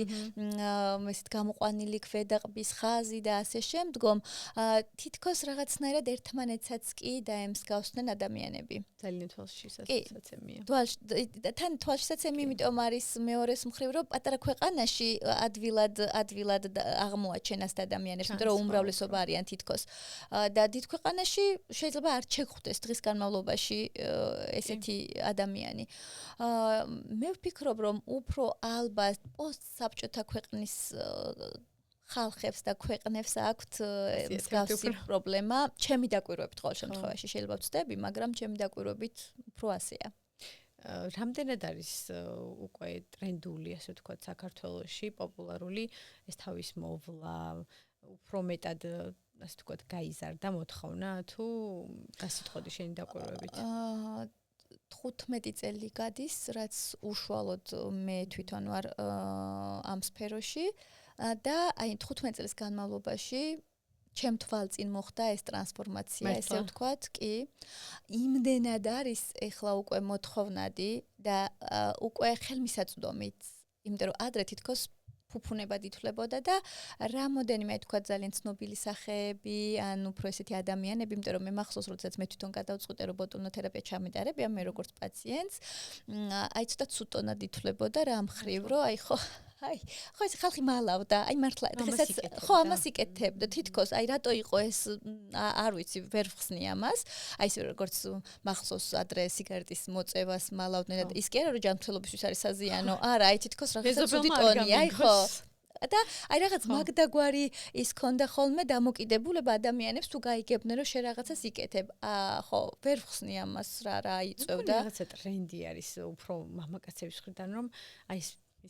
ესეთ გამოყვანილი ქვედაყბის ხაზი და ასე შემდგომ, თითქოს რაღაცნაირად ერთმანეთსაც კი დაემსგავსნენ ადამიანები. ძალიან თვალშისაცემია. თან თვალშისაცემი იმიტომ არის მეორეს მხრივ რომ პატარა ქვეყანაში ადვილად აღმოაჩენას ადამიანებს, იმიტომ რომ უმრავლესობა არიან თითქოს. და დიდ ქვეყანაში შეიძლება არ შეხვდეს დღის განმავლობაში ესეთი ადამიანი. მე ვფიქრობ, რომ უფრო ალბათ პოსტსაბჭოთა ქვეყნის ხალხებს და ქვეყნებს აქვთ მსგავსი პრობლემა. ჩემი დაკვირვებით ყოველ შემთხვევაში შეიძლება ვწდები, მაგრამ ჩემი დაკვირვებით უფრო ასეა. რამდენად არის უკვე ტრენდული, ასე ვთქვათ, საქართველოში პოპულარული ეს თავის მოვლა, უფრო მეტად ასე ვთქვათ, გაიზარდა მოთხოვნა თუ გასიტყოდი შენი დაკვირვებით? 15 წელი გადის, რაც უშუალოდ მე თვითონ ვარ ამ სფეროში და აი 15 წლის განმავლობაში ჩემ თვალწინ მოხდა ეს ტრანსფორმაცია, ესე ვთქვათ, კი. იმდენად არის ეხლა უკვე მოთხოვნადი და უკვე ხელმისაწვდომით, იმიტომ რომ ადრე თითქოს ფუფუნებად ითვლებოდა და რამოდენიმე თქვა ძალიან ცნობილი სახეები, ან უფრო ესეთი ადამიანები, იმიტომ რომ მე მახსოვს, როდესაც მე თვითონ გადავწყვიტე რომ ბოტულინოთერაპია ჩამეტარებია მე როგორც პაციენტს, აი ცოტა ცუდონად ითვლებოდა რა მხრივ, რომ აი ხო აი, ხო ეს ხალხი მალავდა, აი მართლა დღესაც ხო ამას იკეთებდა თითქოს, აი რატო იყო ეს არ ვიცი, ვერ ვხსნი ამას. აი ეს როგორც მახსოვს ადრე სიგარეტის მოწევას მალავდნენ და ის კი არა რომ ჯანმრთელობისთვის არის საზიანო, არა, აი თითქოს რაღაცა ცუდი ტონი, აი ხო. და აი რაღაც მაგდაგვარი ის ქონდა ხოლმე დამოკიდებულება ადამიანებს თუ გაიგებდნენ რომ შე რაღაცას იკეთებ. ხო, ვერ ვხსნი ამას რა იწევდა. რაღაცა ტრენდი არის უფრო მამაკაცების მხრიდან რომ აი ის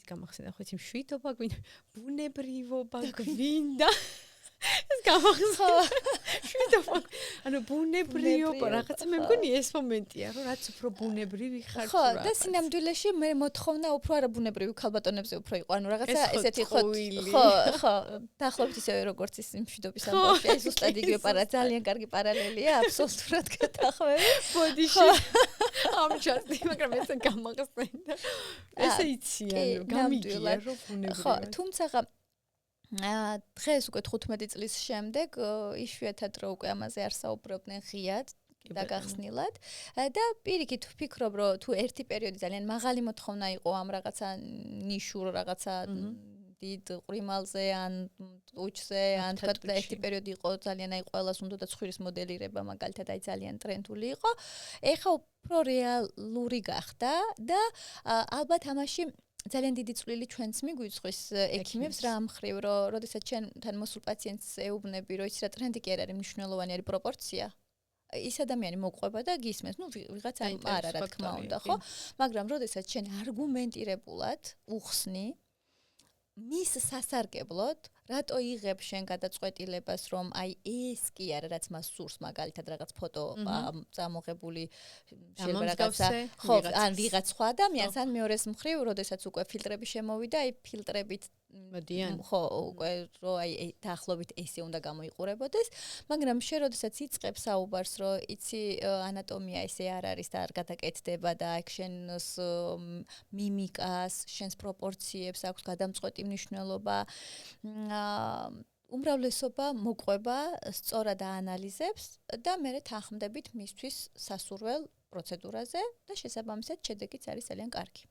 გამახსენდა ხო იცი მშვიდობა გვინდა, ბუნებრივობა გვინდა. ეს გამახსენდა. მშვიდობა. ანუ ბუნებრივობა რაღაცა მე მგონი ეს მომენტია რომ რაც უფრო ბუნებრივი ხარ თუ რა. ხო, და სინამდვილეში მე მოთხოვნა უფრო არა ბუნებრივი ქალბატონებზე უფრო იყო. ანუ რაღაცა ესეთი ხო, დაახლოებით ისევე როგორც ის მშვიდობის ამბავში. აი ზუსტად იგივე ძალიან კარგი პარალელია, აბსოლუტურად გეთახვევი. ბოდიში. ამ ჩასდი, მაგრამ ეს გამახსენდა. ესე იციან, გამიგია რომ ბუნებრივია. ხო, თუმცა დღეს უკვე 15 წლის შემდეგ იშვიათად რო უკვე ამაზე არ საუბრობდნენ ღიად და გახსნილად და პირიქით ვფიქრობ რომ თუ ერთი პერიოდი ძალიან მაღალი მოთხოვნა იყო ამ რაღაცა ნიშურ რაღაცა დიდ ყრიმალზე ან უჩზე ან თქვა ერთი პერიოდი იყო ძალიან აი ყველას უნდა ცხვირის მოდელირება მაგალითად აი ძალიან ტრენდული იყო ეხა უფრო რეალური გახდა და ალბათ ამაში ძალიან დიდი წვლილი ჩვენც მიგვიწვის ექიმებს რა ამხრივ რომ როდესაც ჩვენთან მოსულ პაციენტს ეუბნები რომ ის რა ტრენდი კი არ არის მნიშვნელოვანი არის პროპორცია ის ადამიანი მოყვება და გისმენს ნუ ვიღაცა არა რა თქმა უნდა ხო მაგრამ როდესაც ჩვენ არგუმენტირებულად უხსნი მის სასარგებლოდ რატო იღებ შენ გადაწყვეტილებას რომ აი ეს კი არა რაც მას სურს მაგალითად რაღაც ფოტო წამოღებული შეიძლება რაღაცა ხო ან ვიღაც სხვა ადამიანს ან მეორეს მხრივ როდესაც უკვე ფილტრები შემოვიდა აი ფილტრებით მოდიან ხო უკვე რო აი დაახლოებით ესე უნდა გამოიყურებოდეს მაგრამ შე როდესაც იწყებ საუბარს რომ იცი ანატომია ესე არ არის და არ გადაკეთდება და აქ შენს მიმიკას შენს პროპორციებს აქვს გადამწყვეტი მნიშვნელობა უმრავლესობა მოყვება სწორად აანალიზებს და მე თანხმდებით მისთვის სასურველ პროცედურაზე და შესაბამისად შედეგიც არის ძალიან კარგი.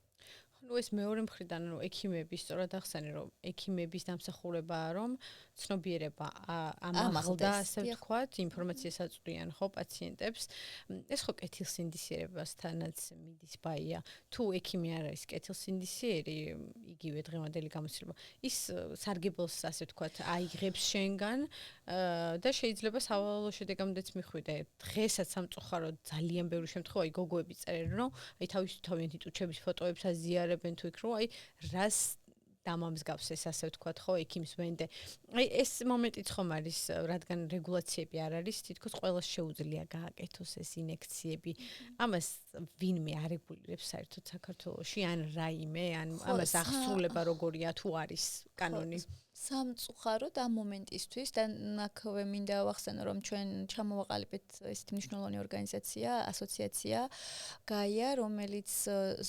ნუ ეს მეორე მხრიდან რომ ექიმები სწორად ახსენე რომ ექიმების დამსახურებაა რომ ცნობიერება ამაღლდა ასე ვთქვათ ინფორმაციას აწვდიან ხო პაციენტებს ეს ხო კეთილსინდისიერებასთანაც მიდის ბაია თუ ექიმი არ არის კეთილსინდისიერი იგივე დღევანდელი გამოცდილება ის სარგებელს ასე ვთქვათ აიღებს შენგან და შეიძლება სავალალო შედეგამდეც მიხვიდე დღესაც სამწუხაროდ ძალიან ბევრი შემთხვევა გოგოები წერენ რომ აი თავიანთი ტუჩების ფოტოებს აზიარებენ თუ იქ რომ აი რას დამამსგავს ეს ასე ვთქვათ ხო ექიმს ვენდე აი ეს მომენტიც ხომ არის რადგან რეგულაციები არ არის თითქოს ყველას შეუძლია გააკეთოს ეს ინექციები ამას ვინმე არეგულირებს საერთოდ საქართველოში ან რაიმე ან ამას ახსრულება როგორია თუ არის კანონი სამწუხაროდ ამ მომენტისთვის და ნაქვე მინდა ვახსენო რომ ჩვენ ჩამოვაყალიბეთ ესეთი მნიშვნელოვანი ორგანიზაცია ასოციაცია გაია რომელიც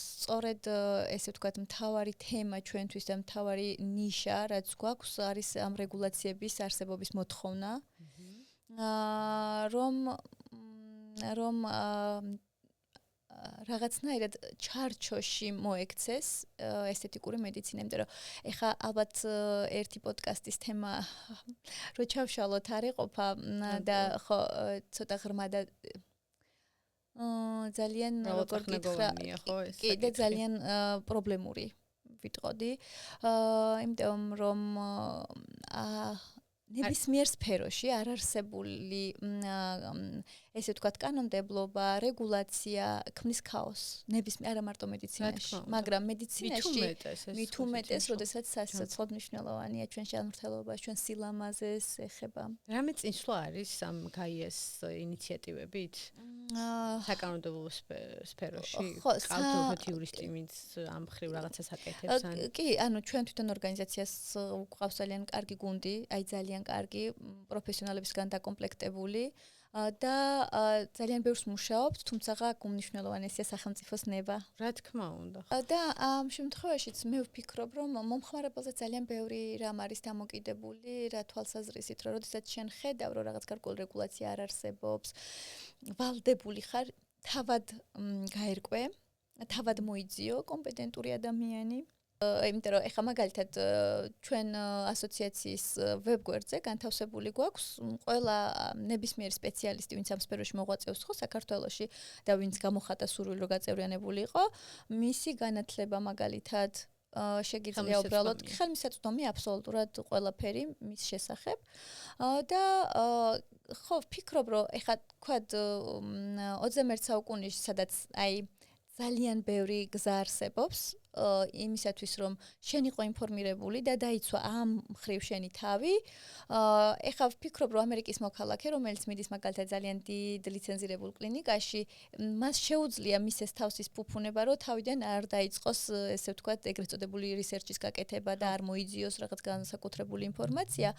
სწორედ ესე ვთქვათ მთავარი თემა ჩვენთვის და მთავარი ნიშა რაც გვაქვს არის ამ რეგულაციების არსებობის მოთხოვნა რომ რაღაცნაირად ჩარჩოში მოექცეს ესთეტიკური მედიცინა, იმიტომ რომ ეხა ალბათ ერთი პოდკასტის თემა რო ჩავშალოთ არ იყოფა და ხო ცოტა ღრმა და ძალიან როგორ გითხრა კი და ძალიან პრობლემური ვიტყოდი იმიტომ რომ ნებისმიერ სფეროში არ არსებული ესე ვთქვათ კანონმდებლობა, რეგულაცია ქმნის ქაოსს. ნებისმიერ არა მარტო მედიცინაში, მაგრამ მედიცინაში მით უმეტეს, როდესაც სასიცოცხლოდ მნიშვნელოვანია ჩვენ შემართლობას, ჩვენ სილამაზეს ეხება. რამე წინსვლა არის ამ გაიას ინიციატივებით? საკანონმდებლო სფეროში ყავთ იურისტი ვინც ამ ხრივ რაღაცას აკეთებს ან კი, ანუ ჩვენ თვითონ ორგანიზაციას გვყავს ძალიან კარგი გუნდი, აი ძალიან კარგი პროფესიონალებისგან დაკომპლექტებული და ძალიან ბევრს მუშაობთ, თუმცა უმნიშვნელოვანესია სახელმწიფოს ნება. რა თქმა უნდა. და ამ შემთხვევაშიც მე ვფიქრობ, რომ მომხმარებელზე ძალიან ბევრი რამ არის დამოკიდებული, რა თვალსაზრისით, რომ როდესაც შენ ხედავ, რომ რაღაც გარკვეული რეგულაცია არ არსებობს, ვალდებული ხარ თავად გაერკვე, თავად მოიძიო კომპეტენტური ადამიანი იმიტომ რომ ეხლა მაგალითად ჩვენ ასოციაციის ვებგვერდზე განთავსებული გვაქვს ყველა ნებისმიერ სპეციალისტი, ვინც ამ სფეროში მოღვაწეობს ხო საქართველოში და ვინც გამოხატა სურვილი რომ გაწევრიანებული იყო, მისი განათლება მაგალითად შეგიძლია უბრალოდ ხელმისაწვდომი აბსოლუტურად ყველაფერი მის შესახებ და ხო ვფიქრობ რომ ეხლა თქვათ 21 საუკუნეში სადაც აი ძალიან ბევრი გზა არსებობს იმისათვის რომ შენ იყო ინფორმირებული და დაიცვა ამ ხრივ შენი თავი. ეხლა ვფიქრობ რომ ამერიკის მოქალაქე რომელიც მიდის მაგალითად ძალიან დიდ ლიცენზირებულ კლინიკაში მას შეუძლია მისეს თავის ფუფუნება რომ თავიდან არ დაიწყოს ესე ვთქვათ ეგრეთ წოდებული რისერჩის გაკეთება და არ მოიძიოს რაღაც განსაკუთრებული ინფორმაცია.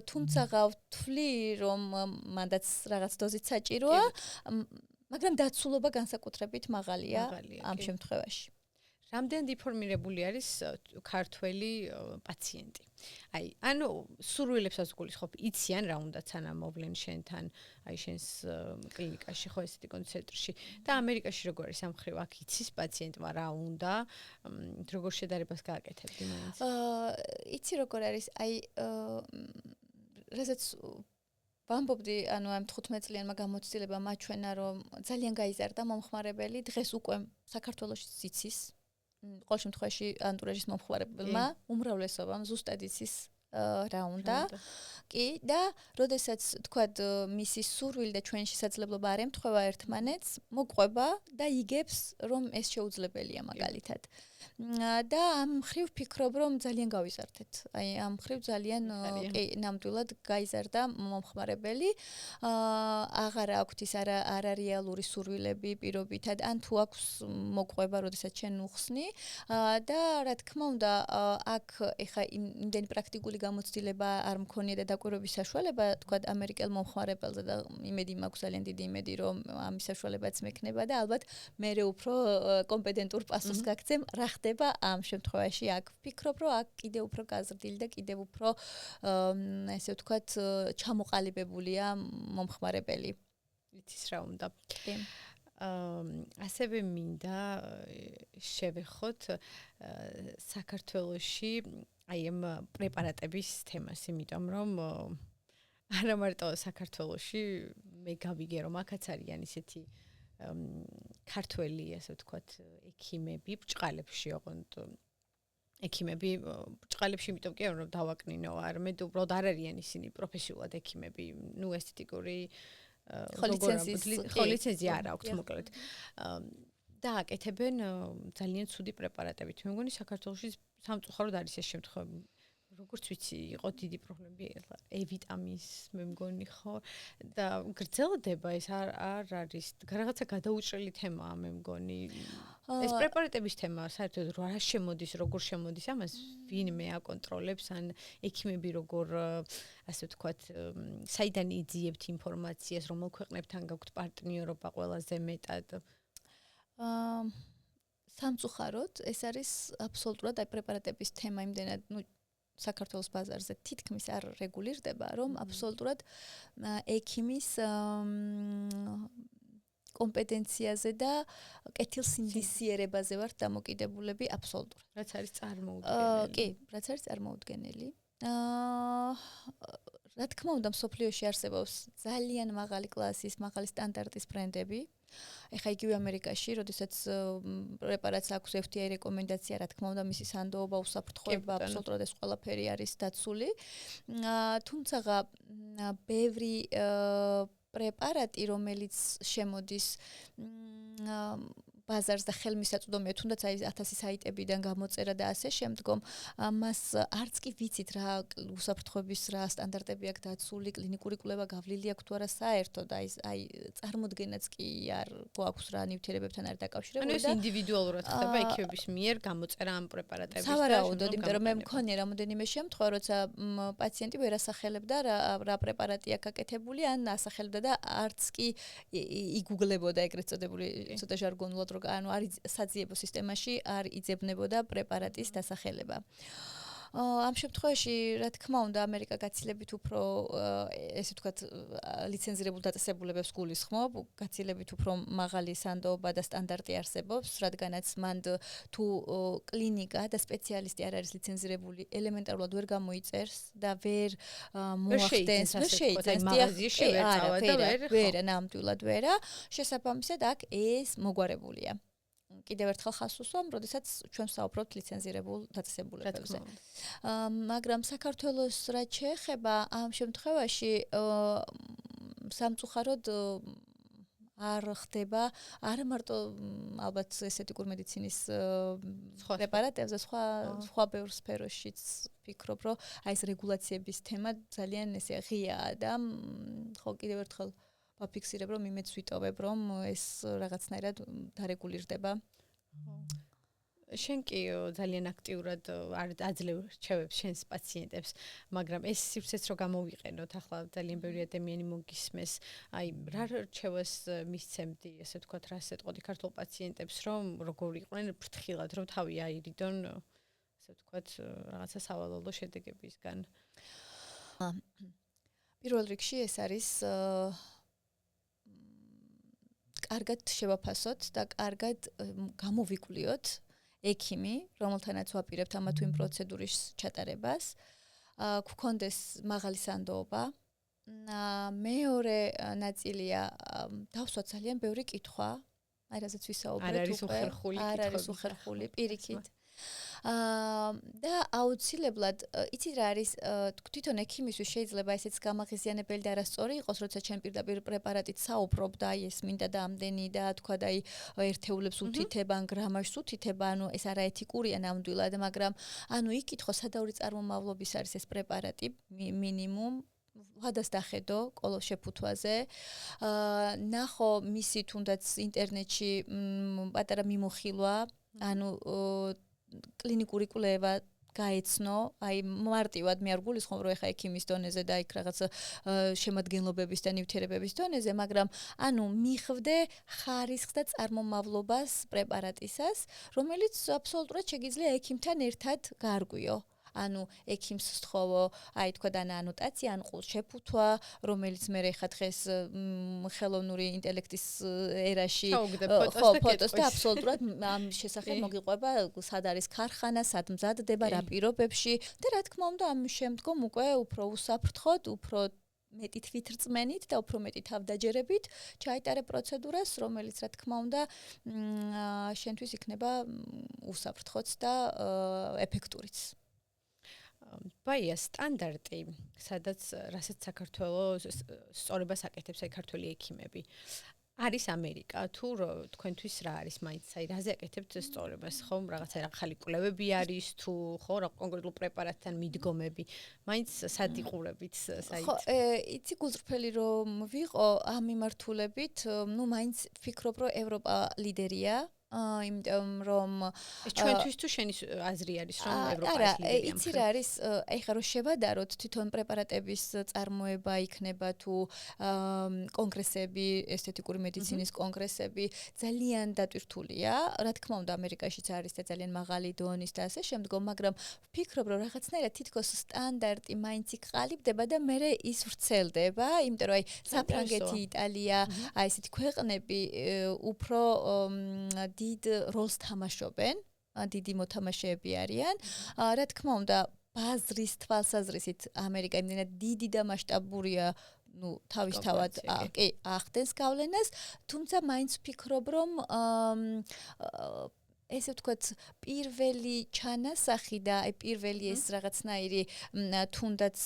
თუმცა ვთვლი რომ მანდაც რაღაც დოზით საჭიროა მაგრამ დაცულობა განსაკუთრებით მაღალია ამ შემთხვევაში. რამდენად ინფორმირებული არის ქართველი პაციენტი? აი, ანუ სურვილებსაც გულისხმობ, იციან რა უნდა სანამ მოვლენ შენთან, აი შენს კლინიკაში ხო ესეთი კონცენტრში და ამერიკაში როგორ არის ამ ხრივ აქ იცის პაციენტმა რა უნდა, როგორ შედარებას გააკეთებდი მაინც? იცი როგორ არის, აი რასაც ვამბობდი, ანუ ამ 15 წლიანმა გამოცდილებამ აჩვენა, რომ ძალიან გაიზარდა მომხმარებელი, დღეს უკვე საქართველოში იცის. ყოველ შემთხვევაში ანტურაჟის მომხმარებელმა უმრავლესობამ ზუსტად იცის რა უნდა. კი და როდესაც თქვათ მისი სურვილი და ჩვენი შესაძლებლობა არ ემთხვევა ერთმანეთს, მოყვება და იგებს, რომ ეს შეუძლებელია მაგალითად. და ამ ხრივ ვფიქრობ, რომ ძალიან გავიზარდეთ. აი ამ ხრივ ძალიან კი ნამდვილად გაიზარდა მომხმარებელი. აღარ აქვთ ის არარეალური სურვილები პირობითად, ან თუ აქვს მოყვება, როდესაც შენ უხსნი. და რა თქმა უნდა, აქ ეხა იმდენი პრაქტიკული გამოცდილება არ მქონია და დაკვირვების საშუალება, თქვათ ამერიკელ მომხმარებელზე და იმედი მაქვს ძალიან დიდი იმედი, რომ ამის საშუალებაც მექნება და ალბათ მერე უფრო კომპეტენტურ პასუხს გაგცემ, რა ხდება ამ შემთხვევაში აქ. ვფიქრობ, რომ აქ კიდევ უფრო გაზრდილი და კიდევ უფრო ესე ვთქვათ ჩამოყალიბებულია მომხმარებელი. იცის რა უნდა. ასევე მინდა შევეხოთ საქართველოში აი ამ პრეპარატების თემას, იმიტომ რომ არა მარტო საქართველოში მე გავიგე რომ აქაც არიან ისეთი ქართველი ასე ვთქვათ ექიმები ბჭყალებში ოღონდ ექიმები ბჭყალებში იმიტომ კი რომ დავაკნინო არამედ უბრალოდ არ არიან ისინი პროფესიულად ექიმები ნუ ესთეტიკური ხო ლიცენზია არ აქვს მოკლედ და აკეთებენ ძალიან ცუდი პრეპარატებით. მე მგონი საქართველოში სამწუხაროდ არის ეს შემთხვევა. როგორც ვიცი, იყო დიდი პრობლემები ვიტამინის, მე მგონი ხო და გრძელდება ეს არ არის რაღაცა გადაუჭრელი თემაა მე მგონი. ეს პრეპარატების თემა საერთოდ რა შემოდის, როგორ შემოდის, ამას ვინმე აკონტროლებს, ან ექიმები როგორ ასე ვთქვათ, საიდან იძიებთ ინფორმაციას, რომელ ქვეყნებთან გაქვთ პარტნიორობა ყველაზე მეტად? სამწუხაროდ ეს არის აბსოლუტურად აი პრეპარატების თემა იმდენად, ნუ საქართველოს ბაზარზე თითქმის არ რეგულირდება, რომ აბსოლუტურად ექიმის კომპეტენციაზე და კეთილსინდისიერებაზე ვართ დამოკიდებულები აბსოლუტურად. რაც არის წარმოუდგენელი. კი, რაც არის წარმოუდგენელი. რა თქმა უნდა, მსოფლიოში არსებობს ძალიან მაღალი კლასის, მაღალი სტანდარტის ბრენდები. ეხა იგივე ამერიკაში, როდესაც პრეპარატს აქვს FDA რეკომენდაცია, რა თქმა უნდა, მისი სანდოობა, უსაფრთხოება, აბსოლუტურად ეს ყველაფერი არის დაცული. თუმცა ბევრი პრეპარატი, რომელიც შემოდის ბაზარს და ხელმისაწვდომია, თუნდაც აი 1000 საიტებიდან გამოწერა და ასე შემდგომ, მას არც კი ვიცით რა უსაფრთხოების რა სტანდარტები აქვს დაცული, კლინიკური კვლევა გავლილი აქვს თუ არა საერთოდ, აი წარმოდგენაც კი არ გვაქვს რა ნივთიერებებთან არის დაკავშირებული და ანუ ეს ინდივიდუალურად ხდება ექიმების მიერ გამოწერა ამ პრეპარატების და სავარაუდოდ, იმიტომ რომ მე მქონია რამოდენიმე შემთხვევა, როცა პაციენტი ვერ ასახელებდა რა პრეპარატი აქვს აკეთებული, ან ასახელებდა და არც კი იგუგლებოდა ეგრეთ წოდებული ცოტა ჟარგონულად ანუ არის საძიებო სისტემაში არ იძებნებოდა პრეპარატის დასახელება. ამ შემთხვევაში, რა თქმა უნდა, ამერიკა გაცილებით უფრო ესე ვთქვათ, ლიცენზირებულ დაწესებულებებს გულისხმობ, გაცილებით უფრო მაღალი სანდოობა და სტანდარტი არსებობს, რადგანაც მან თუ კლინიკა და სპეციალისტი არ არის ლიცენზირებული, ელემენტარულად ვერ გამოიწერს და ვერ მოახდენს, ვერ შეიძლება მაღაზიაში ვერ წავა და ვერ ნამდვილად ვერა, შესაბამისად აქ ეს მოგვარებულია. კიდევ ერთხელ ხას უსვამ, როდესაც ჩვენ ვსაუბრობთ ლიცენზირებულ დაწესებულებებზე. მაგრამ საქართველოს რაც შეეხება, ამ შემთხვევაში სამწუხაროდ არ ხდება არა მარტო ალბათ ესეთიკურ მედიცინის პრეპარატებზე, სხვა ბევრ სფეროშიც ვფიქრობ, რომ აი ეს რეგულაციების თემა ძალიან ესე ღიაა და ხო კიდევ ერთხელ ვაფიქსირებ, რომ იმედს ვიტოვებ, რომ ეს რაღაცნაირად დარეგულირდება. შენ კი ძალიან აქტიურად აძლევ რჩევებს შენს პაციენტებს, მაგრამ ეს სივრცეც რო გამოვიყენოთ, ახლა ძალიან ბევრი ადამიანი მოგისმეს, აი რა რჩევას მისცემდი, ესე ვთქვათ, რა სეტყოდი ქართულ პაციენტებს, რომ როგორ იყვნენ ფრთხილად, რომ თავი აირიდონ, ესე ვთქვათ, რაღაცა სავალალო შედეგებისგან. პირველ რიგში ეს არის კარგად შევაფასოთ და კარგად გამოვიკვლიოთ ექიმი, რომელთანაც ვაპირებთ ამა თუ იმ პროცედურის ჩატარებას, გვქონდეს მაღალი სანდოობა. მეორე ნაწილია დავსვათ ძალიან ბევრი კითხვა, აი რაზეც ვისაუბრეთ უკვე, არ არის უხერხული პირიქით. და აუცილებლად იცი რა არის თვითონ ექიმისთვის შეიძლება ესეც გამაღიზიანებელი და არასწორი იყოს, როცა ჩვენ პირდაპირ პრეპარატით საუბრობ და აი ეს მინდა და ამდენი და თქვა და აი ერთეულებს უთითება, გრამაჟს უთითება, ანუ ეს არაეთიკურია ნამდვილად, მაგრამ ანუ იკითხო სადავრი წარმომავლობის არის ეს პრეპარატი მინიმუმ ვადასდახედო კოლოს შეფუთვაზე, ნახო მისი თუნდაც ინტერნეტში პატარა მიმოხილვა, ანუ კლინიკური კვლევა გაეცნო, აი მარტივად მე არ გულისხმობ, რომ ეხა ექიმის დონეზე და იქ რაღაც შემადგენლობების და ნივთიერებების დონეზე, მაგრამ ანუ მიხვდე ხარისხს და წარმომავლობას პრეპარატისას, რომელიც აბსოლუტურად შეგიძლია ექიმთან ერთად გაარღვიო. ანუ ექიმს სთხოვო, აი თქვა და ანოტაცია, ან ყულ შეფუთვა, რომელიც მე ხა დღეს ხელოვნური ინტელექტის ერაში ფოტოს და აბსოლუტურად ამ შესახებ მოგიყვება, სად არის ქარხანა, სად მზადდება, რა პირობებში და რა თქმა უნდა ამ შემდგომ უკვე უფრო უსაფრთხოდ, უფრო მეტი თვითრწმენით და უფრო მეტი თავდაჯერებით ჩაიტარე პროცედურას, რომელიც რა თქმა უნდა შენთვის იქნება უსაფრთხოც და ეფექტურიც. ბაია სტანდარტი, რასაც საქართველოს სწორებას აკეთებს აი ქართველი ექიმები. არის ამერიკა თუ თქვენთვის რა არის მაინც აი რაზე აკეთებთ სწორებას, ხო, რაღაცა ახალი კვლევები არის თუ ხო, რა კონკრეტულ პრეპარატთან მიდგომები, მაინც სად იყურებით საით? ხო, იცი გულწრფელი რომ ვიყო ამ მიმართულებით, ნუ მაინც ვფიქრობ, რომ ევროპა ლიდერია. იმიტომ რომ ჩვენთვის თუ შენი აზრი არის რომ ევროპა ის ლიდერია. არა, იცი რა არის, ეხლა რომ შევადაროთ თვითონ პრეპარატების წარმოება იქნება თუ კონგრესები, ესთეტიკური მედიცინის კონგრესები ძალიან დატვირთულია. რა თქმა უნდა, ამერიკაშიც არის და ძალიან მაღალი დონის და ასე შემდგომ, მაგრამ ვფიქრობ, რომ რაღაცნაირად თითქოს სტანდარტი მაინც იქ ყალიბდება და მერე ის ვრცელდება, იმიტომ რომ აი საფრანგეთი, იტალია, აი ესეთი ქვეყნები უფრო დიდ როლს თამაშობენ, დიდი მოთამაშეები არიან. რა თქმა უნდა, ბაზრის თვალსაზრისით ამერიკა იმდენად დიდი და მასშტაბურია, ну, თავისთავად კი, ახდენს გავლენას, თუმცა მაინც ვფიქრობ, რომ ესე ვთქვათ, პირველი ჩანასახი და აი პირველი ეს რაღაცნაირი თუნდაც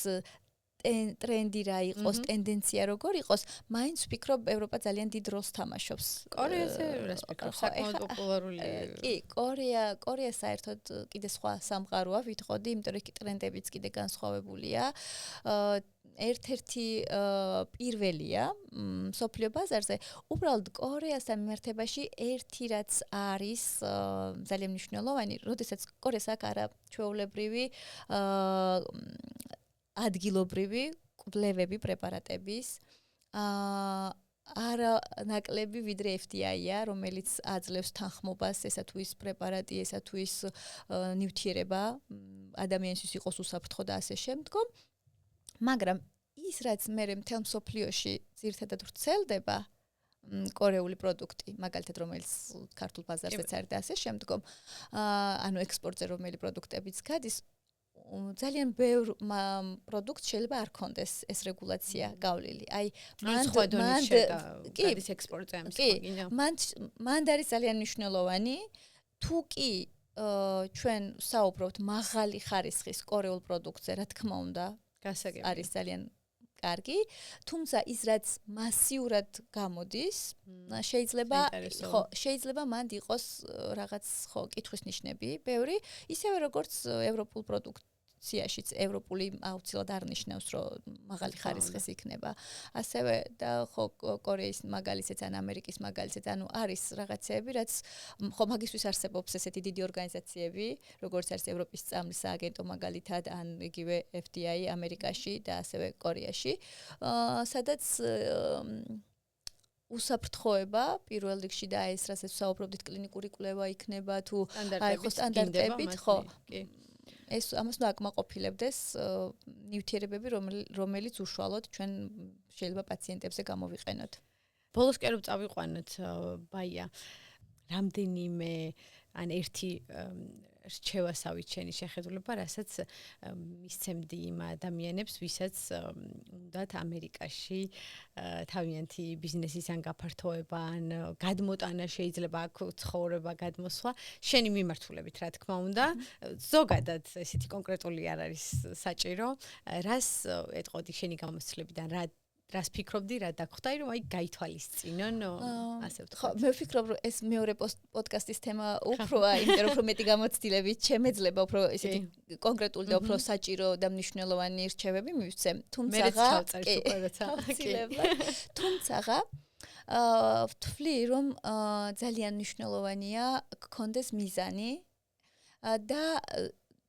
ტრენდი რა იყოს, ტენდენცია როგორ იყოს, მაინც ვფიქრობ, ევროპა ძალიან დიდ როლს თამაშობს. კორეაზე რას ვფიქრობ, საკმაოდ პოპულარული. კი, კორეა საერთოდ კიდე სხვა სამყაროა, ვიტყოდი, იმიტომ რომ ტრენდებიც კიდე განსხვავებულია. ერთ-ერთი პირველია მსოფლიო ბაზარზე. უბრალოდ კორეასთან მიმართებაში ერთი რაც არის ძალიან მნიშვნელოვანი, როდესაც კორეას აქვს არაჩვეულებრივი ადგილობრივი კვლევები პრეპარატების არა ნაკლები ვიდრე FDI-ა, რომელიც აძლევს თანხმობას, ესა თუ ის პრეპარატი, ესა თუ ის ნივთიერება ადამიანისთვის იყოს უსაფრთხო და ასე შემდგომ. მაგრამ ის რაც მე მთელ მსოფლიოში ძირითადად ვრცელდება კორეული პროდუქტი, მაგალითად რომელიც ქართულ ბაზარზეც არის და ასე შემდგომ, ანუ ექსპორტზე რომელი პროდუქტებიც გადის, ძალიან ბევრ პროდუქტს შეიძლება არ კონდეს ეს რეგულაცია გავლილი. აი გადის ექსპორტზე ამის გინდა. მან არის ძალიან მნიშვნელოვანი თუ კი ჩვენ საუბრობთ მაღალი ხარისხის კორეულ პროდუქტზე, რა თქმა უნდა, არის ძალიან კარგი, თუმცა ის რაც მასიურად გამოდის, შეიძლება მანდ იყოს რაღაც კითხვის ნიშნები, ბევრი, ისევე როგორც ევროპულ პროდუქციაშიც ევროპული აუცილებლად არ ნიშნავს, რომ მაღალი ხარისხის იქნება. ასევე და კორეის მაგალითიც ან ამერიკის მაგალითიც, ანუ არის რაღაცეები, რაც მაგისთვის არსებობს ესეთი დიდი ორგანიზაციები, როგორც არის ევროპის წამლის სააგენტო მაგალითად, ან იგივე FDI ამერიკაში და ასევე კორეაში, სადაც უსაფრთხოება პირველ რიგში და ეს რასაც საუბრობდით კლინიკური კვლევა იქნება თუ აი ხო სტანდარტებით ხო ეს ამას უნდა აკმაყოფილებდეს ნივთიერებები რომელიც უშუალოდ ჩვენ შეიძლება პაციენტებზე გამოვიყენოთ. ბოლოს კი რომ წავიყვანოთ ბაია რამდენიმე ან ერთი რჩევასავით შენი შეხედულება, რასაც მისცემდი იმ ადამიანებს, ვისაც უნდათ ამერიკაში თავიანთი ბიზნესის ან გაფართოება ან გადმოტანა შეიძლება აქ ცხოვრება გადმოსვლა, შენი მიმართულებით, რა თქმა უნდა, ზოგადად ესეთი კონკრეტული არ არის საჭირო, რას ეტყოდი შენი გამოცდილებიდან, რას ფიქრობდი, რა დაგხვდა, რომ აი გაითვალისწინონ, ასე ვთქვათ. ხო, მე ვფიქრობ, რომ ეს მეორე პოდკასტის თემა უფროა, იმიტომ რომ უფრო მეტი გამოცდილებით შემეძლება უფრო ესეთი კონკრეტული და უფრო საჭირო და მნიშვნელოვანი რჩევები მივცემ. თუმცა ვთვლი, რომ ძალიან მნიშვნელოვანია გქონდეს მიზანი და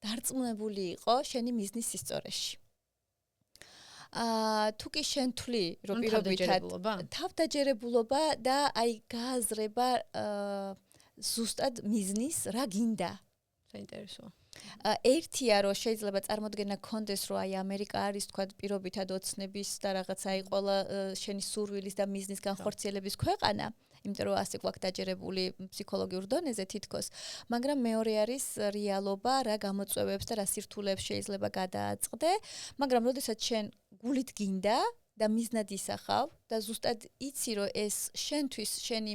დარწმუნებული იყო შენი მიზნის სისწორეში. თუ კი შენ თვლი, რომ პირობითად თავდაჯერებულობა და აი გააზრება ზუსტად მიზნის რა გინდა. საინტერესოა. ერთია რომ შეიძლება წარმოდგენა გქონდეს რომ აი ამერიკა არის თქვა პირობითად ოცნების და რაღაცა აი ყველა შენი სურვილის და მიზნის განხორციელების ქვეყანა, იმიტომ რომ ასე გვაქვს დაჯერებული ფსიქოლოგიურ დონეზე თითქოს, მაგრამ მეორე არის რეალობა, რა გამოწვევებს და რა სირთულეებს შეიძლება გადააწყდე, მაგრამ როდესაც შენ გულით გინდა და მიზნად ისახავ და ზუსტად იცი რომ ეს შენთვის, შენი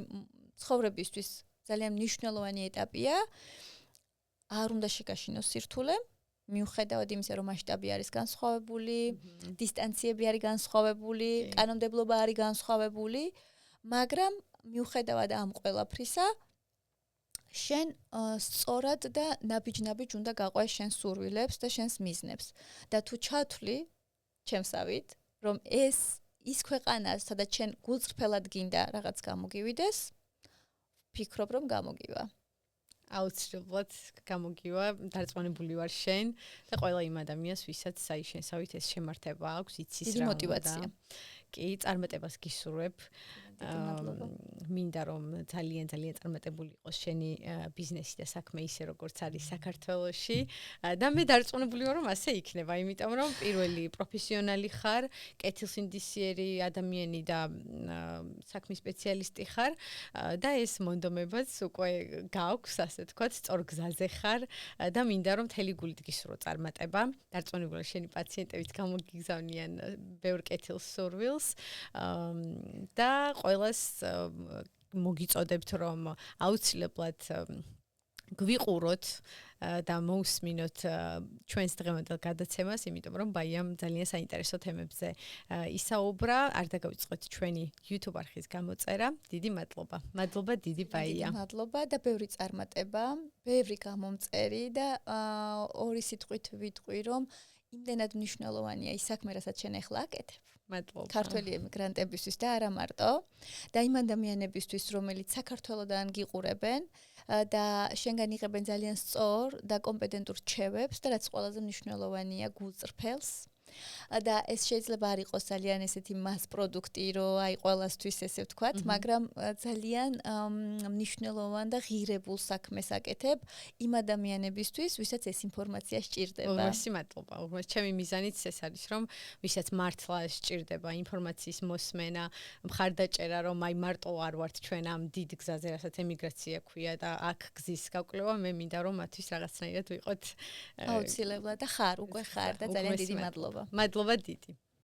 ცხოვრებისთვის ძალიან მნიშვნელოვანი ეტაპია, არ უნდა შეგაშინოს სირთულე, მიუხედავად იმისა, რომ მასშტაბი არის განსხვავებული, დისტანციები არის განსხვავებული, კანონმდებლობა არის განსხვავებული, მაგრამ მიუხედავად ამ ყველაფრისა, შენ სწორად და ნაბიჯ-ნაბიჯ უნდა გაყვეს შენს სურვილებს და შენს მიზნებს. და თუ ჩათვლი ჩემსავით, რომ ის ქვეყანა, სადაც შენ გულწრფელად გინდა რაღაც გამოგივიდეს, ვფიქრობ, რომ გამოგივა. აუცილებლად გამოგივა, დარწმუნებული ვარ შენ და ყველა იმ ადამიანს, ვისაც აი შენსავით ეს შემართება აქვს, იცის რა მოტივაცია. კი, წარმატებას გისურვებ. მინდა რომ ძალიან წარმატებული იყოს შენი ბიზნესი და საქმე ისე როგორც არის საქართველოში და მე დარწმუნებული ვარ რომ ასე იქნება, იმიტომ რომ პირველი პროფესიონალი ხარ, კეთილსინდისიერი ადამიანი და საქმის სპეციალისტი ხარ და ეს მონდომებაც უკვე გაქვს, ასე ვთქვათ, სწორ გზაზე ხარ და მინდა რომ მთელი გულით გისურვო წარმატება. დარწმუნებული შენი პაციენტებიც გამოგიგზავნიან ბევრ კეთილს სურვილს და ყველას მოგიწოდებთ რომ აუცილებლად გვიყუროთ და მოусმინოთ ჩვენს დღევანდელ გადაცემას, იმიტომ რომ ბაიამ ძალიან საინტერესო თემებზე ისაუბრა. არ დაგავიწყოთ ჩვენი YouTube არხის გამოწერა. დიდი მადლობა. მადლობა დიდი ბაია. მადლობა და ბევრი წარმატება, ბევრი გამომწერი და ორი სიტყვით ვიტყვი რომ იმდენად მნიშვნელოვანია ის საქმე, რასაც შენ ახლა აკეთებ. მადლობა. ქართველი ემიგრანტებისთვის და არა მარტო და იმ ადამიანებისთვის, რომელიც საქართველოდან გიყურებენ და შენგან იღებენ ძალიან სწორ და კომპეტენტურ რჩევებს და რაც ყველაზე მნიშვნელოვანია გულწრფელს და ეს შეიძლება არ იყოს ძალიან ესეთი მას პროდუქტი, რომ აი ყველასთვის ესე ვთქვათ, მაგრამ ძალიან მნიშვნელოვან და ღირებულ საქმეს აკეთებ იმ ადამიანებისთვის, ვისაც ეს ინფორმაცია სჭირდება. უღმესი მადლობა. ჩემი მიზანიც ეს არის, რომ ვისაც მართლა სჭირდება ინფორმაციის მოსმენა, მხარდაჭერა, რომ აი მარტო არ ვართ ჩვენ ამ დიდ გზაზე, რასაც ემიგრაცია ქვია და აქ გზის გავკვლევა, მე მინდა რომ მათთვის რაღაცნაირად ვიყოთ აუცილებლად და ხარ, უკვე ხარ და ძალიან დიდი მადლობა. მადლობა დიდი.